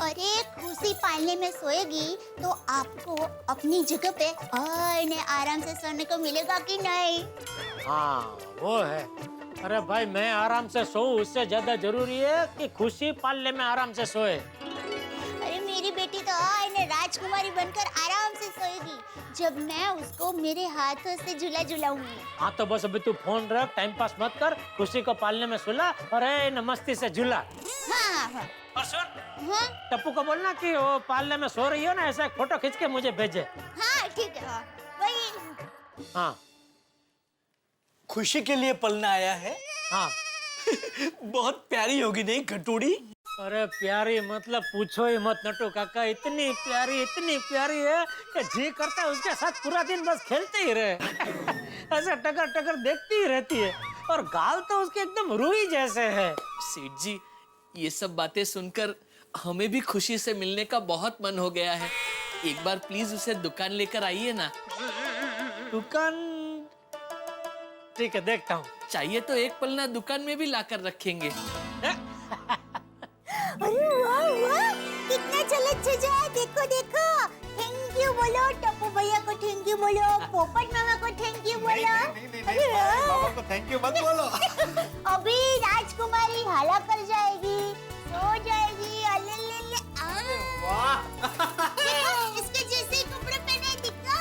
अरे खुशी पालने में सोएगी तो आपको अपनी जगह पे आराम से सोने को मिलेगा कि नहीं? हाँ वो है, अरे भाई मैं आराम से सोऊं उससे ज्यादा जरूरी है कि खुशी पालने में आराम से सोए। अरे मेरी बेटी तो ने राजकुमारी बनकर आराम से सोएगी जब मैं उसको मेरे हाथों से झूला झुलाऊंगी। हाँ तो बस अभी तू फोन रख, टाइम पास मत कर, खुशी को पालने में सुला और मस्ती से झूला। हाँ हाँ और सुन, हाँ टप्पू को बोलना कि वो पालने में सो रही हो ना, ऐसा एक फोटो खींच के मुझे भेजे। हाँ ठीक है। हाँ वही। हाँ खुशी के लिए पलना आया है। हाँ बहुत प्यारी होगी नहीं खटूड़ी? अरे प्यारी मतलब पूछो ही मत नटू काका, इतनी प्यारी है कि जी करता है उसके साथ पूरा दिन बस खेलते ही रहे। ऐसे टकर टकर देखती ही रहती है और गाल तो उसके एकदम रूही जैसे है। सेठ जी, ये सब बातें सुनकर हमें भी खुशी से मिलने का बहुत मन हो गया है। एक बार प्लीज उसे दुकान लेकर आइए ना। दुकान? ठीक है देखता हूँ। चाहिए तो एक पलना दुकान में भी लाकर रखेंगे। अरे वाह वाह, कितना चलत सजा है, देखो देखो। थैंक यू बोलो टप्पू भैया को, थैंक यू बोलो पोपट मामा को, थैंक यू बोलो। नहीं, मामा को थैंक यू मत बोलो। अभी राजकुमारी हाला कर जाएगी, सो जाएगी। अल्ले वाह, इसके जैसे ही कपड़े पहने दिखा।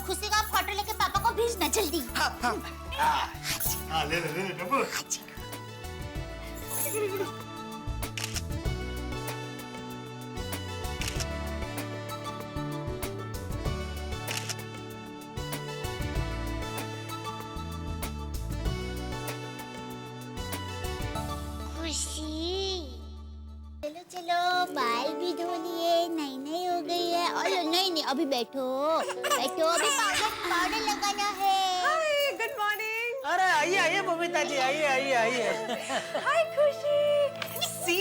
खुशी का फोटो लेके पापा को भेजना जल्दी। ले डब्बू। खुशी चलो चलो, बाल भी धो लिए, नई हो गई है। और नहीं अभी बैठो, अभी पाउडर लगाना है। Hi good morning. अरे आइए बबीता जी, आइए। हाय खुशी। सी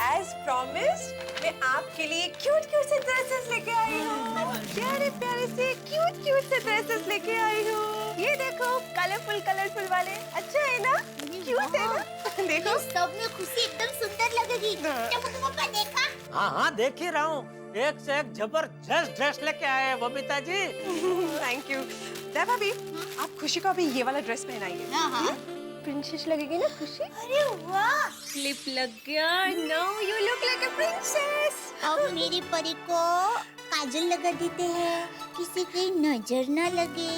एज प्रॉमिस्ड मैं आपके लिए क्यूट से ड्रेसेस लेके आई हूँ। प्यारे से क्यूट से ड्रेसेस लेके आई हूँ। ये देखो कलरफुल वाले, अच्छा है ना? क्यूट है ना? देखो सब में खुशी एकदम सुंदर लगेगी। टप्पू पापा देखा? हाँ देख ही रहा हूँ, एक से एक जबरदस्त ड्रेस लेके आए हैं बबीता जी। Thank you. भाभी आप खुशी को अभी ये वाला ड्रेस पहनाइए। हाँ प्रिंसेस लगेगी ना खुशी? अरे वाह, क्लिप लग गया। Now you look like a princess. अब मेरी परी को काजल लगा देते हैं, किसी की नजर ना लगे।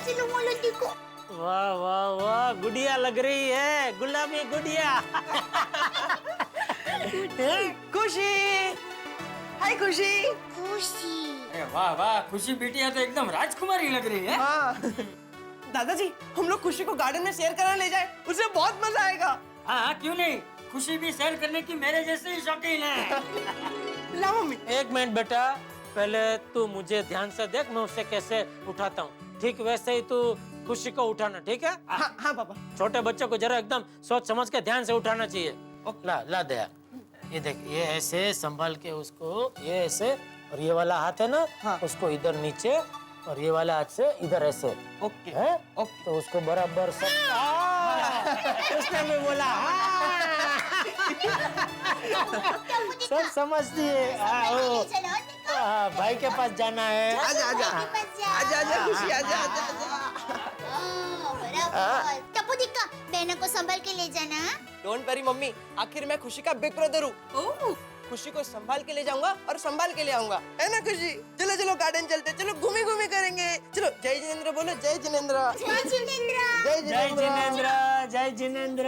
चलो मोलती को। वाह गुड़िया लग रही है, गुलाबी गुड़िया। खुशी, हाय खुशी। अरे वाह खुशी बिटिया तो एकदम राजकुमारी लग रही है। हाँ दादाजी, हम लोग खुशी को गार्डन में सैर कराने ले जाए, उसे बहुत मजा आएगा। हाँ क्यों नहीं, खुशी भी सैर करने की मेरे जैसे ही शौकीन है। ला मम्मी। एक मिनट बेटा, पहले तू मुझे ध्यान से देख, मैं उसे कैसे उठाता हूँ। ठीक वैसे ही तू खुशी को उठाना, ठीक है? हाँ पापा। छोटे बच्चों को जरा एकदम सोच समझ के ध्यान से उठाना चाहिए। ला दया, ये देख, ये ऐसे संभाल के उसको, ये ऐसे, और ये वाला हाथ है ना, उसको इधर नीचे, और ये वाला हाथ से इधर ऐसे। ओके है? तो उसको बराबर उसने भी बोला सब समझती है। भाई के पास जाना है। आजा खुशी, आजा। टप्पू दिक्का, बहनों को संभाल के ले जाना। डोंट वरी मम्मी, आखिर मैं खुशी का बिग ब्रदर हूँ। खुशी को संभाल के ले जाऊंगा और संभाल के ले आऊंगा, है ना खुशी? चलो गार्डन चलते, चलो घूमे करेंगे। चलो जय जिनेंद्र बोलो, जय जिनेंद्र। जय जिनेंद्र।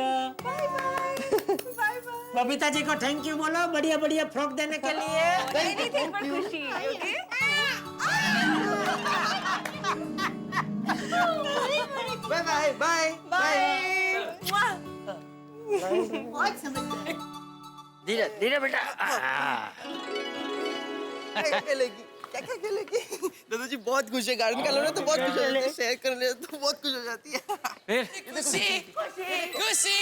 बबीता जी को थैंक यू बोलो, बढ़िया फ्रॉक देने के लिए। एनीथिंग फॉर खुशी, ओके? बाय। बहुत समझदार। धीरे बेटा। चलेगी। क्या क्या खेलेगी? दादाजी बहुत खुश है, गार्डन का लौटा तो बहुत खुश हो जाती है, शेयर कर ले तो बहुत खुश हो जाती है। खुशी खुशी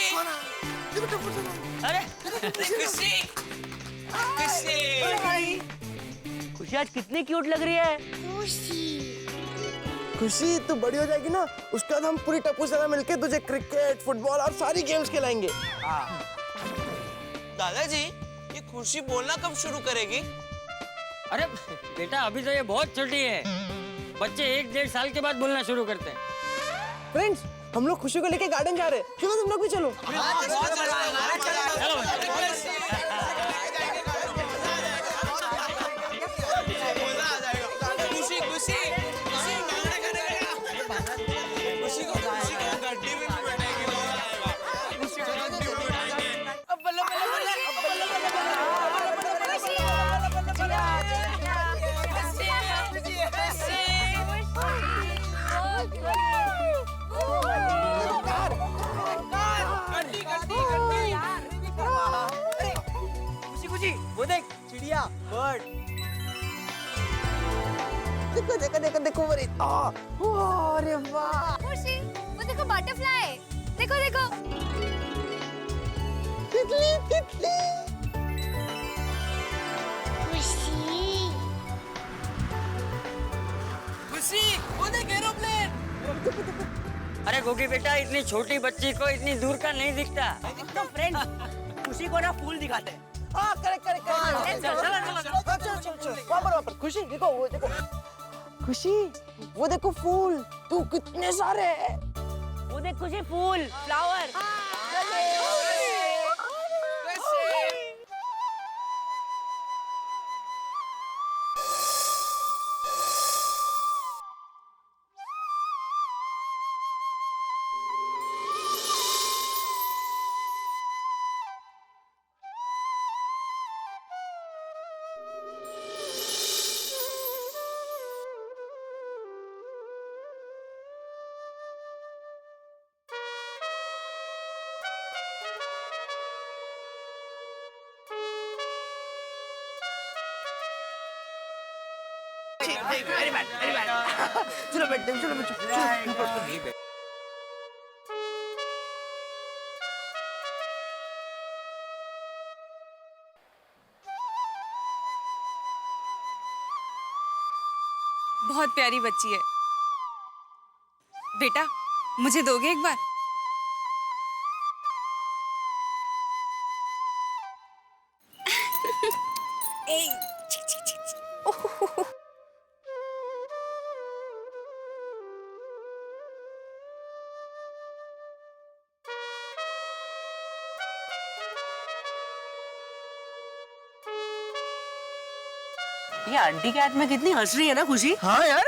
अरे खुशी खुशी खुशी आज कितनी क्यूट लग रही है। खुशी तू बड़ी हो जाएगी ना, उसके बाद हम पूरी टप्पू सेना मिलके तुझे क्रिकेट, फुटबॉल और सारी गेम्स खिलाएंगे। दादाजी ये खुशी बोलना कब शुरू करेगी? अरे बेटा अभी तो ये बहुत छोटी है, बच्चे 1-1.5 साल के बाद बोलना शुरू करते हैं। फ्रेंड्स, हम लोग खुशी को लेके गार्डन जा रहे हैं, क्यों तुम लोग भी चलो? खुशी खुशी खुशी को गड्डी में बैठाएगी। अब बल्ला खुशी वो देख चिड़िया, बर्ड। देखो देखो देखो देखो अरे वाह। खुशी वो देखो बटरफ्लाई, देखो देखो तितली तितली। खुशी वो देख एरोप्लेन। अरे गोगी बेटा इतनी छोटी बच्ची को इतनी दूर का नहीं दिखता। तो फ्रेंड्स, खुशी को ना फूल दिखाते हैं। हाँ करेक्ट करेक्ट करेक्ट। चल वहाँ पर खुशी देखो, वो देखो खुशी, वो देखो फूल, तू कितने सारे हैं। वो देख खुशी फूल, फ्लावर। चलो बैठते हैं, चलो बच्चों। बहुत प्यारी बच्ची है। बेटा मुझे दोगे एक बार? ये आंटी के हाथ में कितनी हंस रही है ना खुशी। हाँ यार।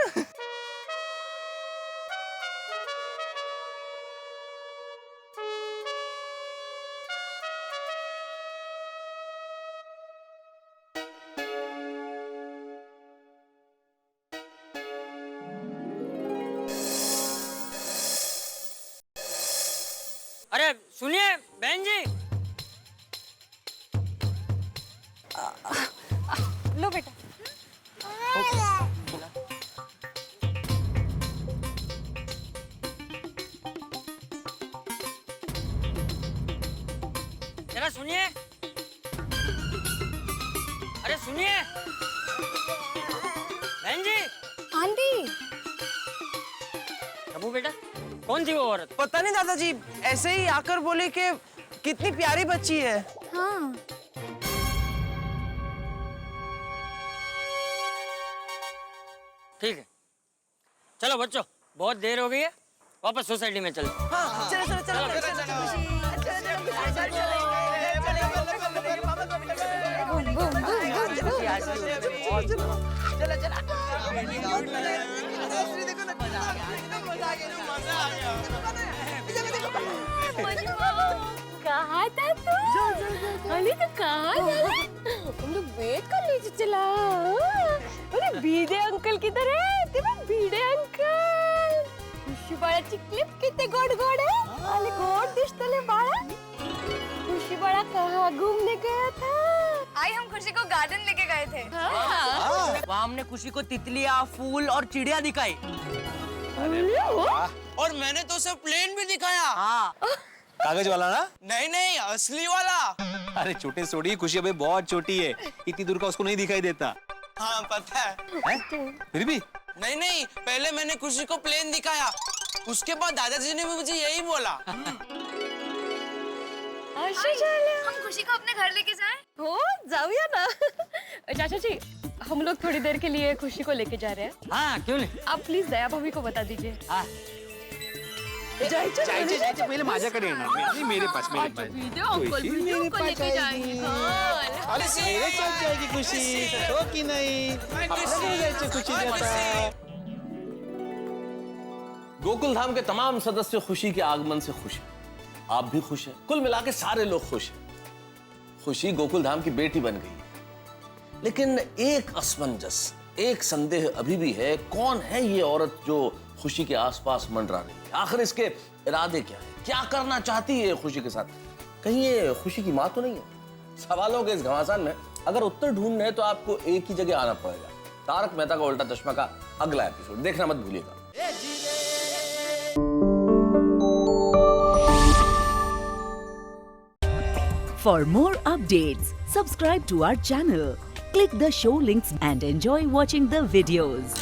अरे सुनिए बहन जी। लो बेटा। जरा सुनिए। अरे सुनिए बहन जी। आंटी। अबू बेटा कौन थी वो औरत? पता नहीं दादाजी, ऐसे ही आकर बोले कि कितनी प्यारी बच्ची है। हाँ। ठीक है चलो बच्चों, बहुत देर हो गई है, वापस सोसाइटी में चलो। हाँ, चलो चलो चलो कहाँ था तू? अली तो कहाँ था? हम लोग वेट कर लीजिए चला। अरे बीड़े अंकल किधर है? तेरे बीड़े अंकल। खुशी बड़ा चिकलिप कितने गोड़ गोड़ है? अली गोड़ दिशतले बड़ा। खुशी बड़ा कहाँ घूमने गया था? आई हम खुशी को गार्डन लेके गए थे। वहाँ हमने खुशी को तितलियाँ, फूल और चिड़िया दिखाई। और मैंने तो उसे प्लेन भी दिखाया। हाँ। कागज वाला ना? नहीं असली वाला। अरे छोटे छोटी खुशी अभी बहुत छोटी है, इतनी दूर का उसको नहीं दिखाई देता। हाँ पता है। फिर भी नहीं पहले मैंने खुशी को प्लेन दिखाया, उसके बाद दादाजी ने भी मुझे यही बोला। हम खुशी को अपने घर लेके जाएं? हो जाऊया ना। चाचा जी हम लोग थोड़ी देर के लिए खुशी को लेके जा रहे हैं। हाँ क्यों नहीं? आप प्लीज दया भाभी को बता दीजिए। हाँ। जायचे पहिले माझ्याकडे येणार नाही, मेरे पास अंकल वीडियो को लेके जाएंगे। अरे मेरे साथ जाएगी खुशी, हो कि नहीं? अपने जायचे खुशी जाता। गोकुल धाम के तमाम सदस्य खुशी के आगमन से खुश हैं। आप भी खुश हैं, कुल मिला के सारे लोग खुश हैं। खुशी गोकुल धाम की बेटी बन गई है। लेकिन एक असमंजस, एक संदेह अभी भी है, कौन है ये औरत जो खुशी के आसपास मंडरा रही है? आखिर इसके इरादे क्या है? क्या करना चाहती है खुशी के साथ? कहीं ये खुशी की मां तो नहीं है? सवालों के इस घमासान में अगर उत्तर ढूंढने हैं तो आपको एक ही जगह आना पड़ेगा। तारक मेहता का उल्टा चश्मा का अगला एपिसोड देखना मत भूलिएगा। For more updates, subscribe to our channel, click the show links and enjoy watching the videos.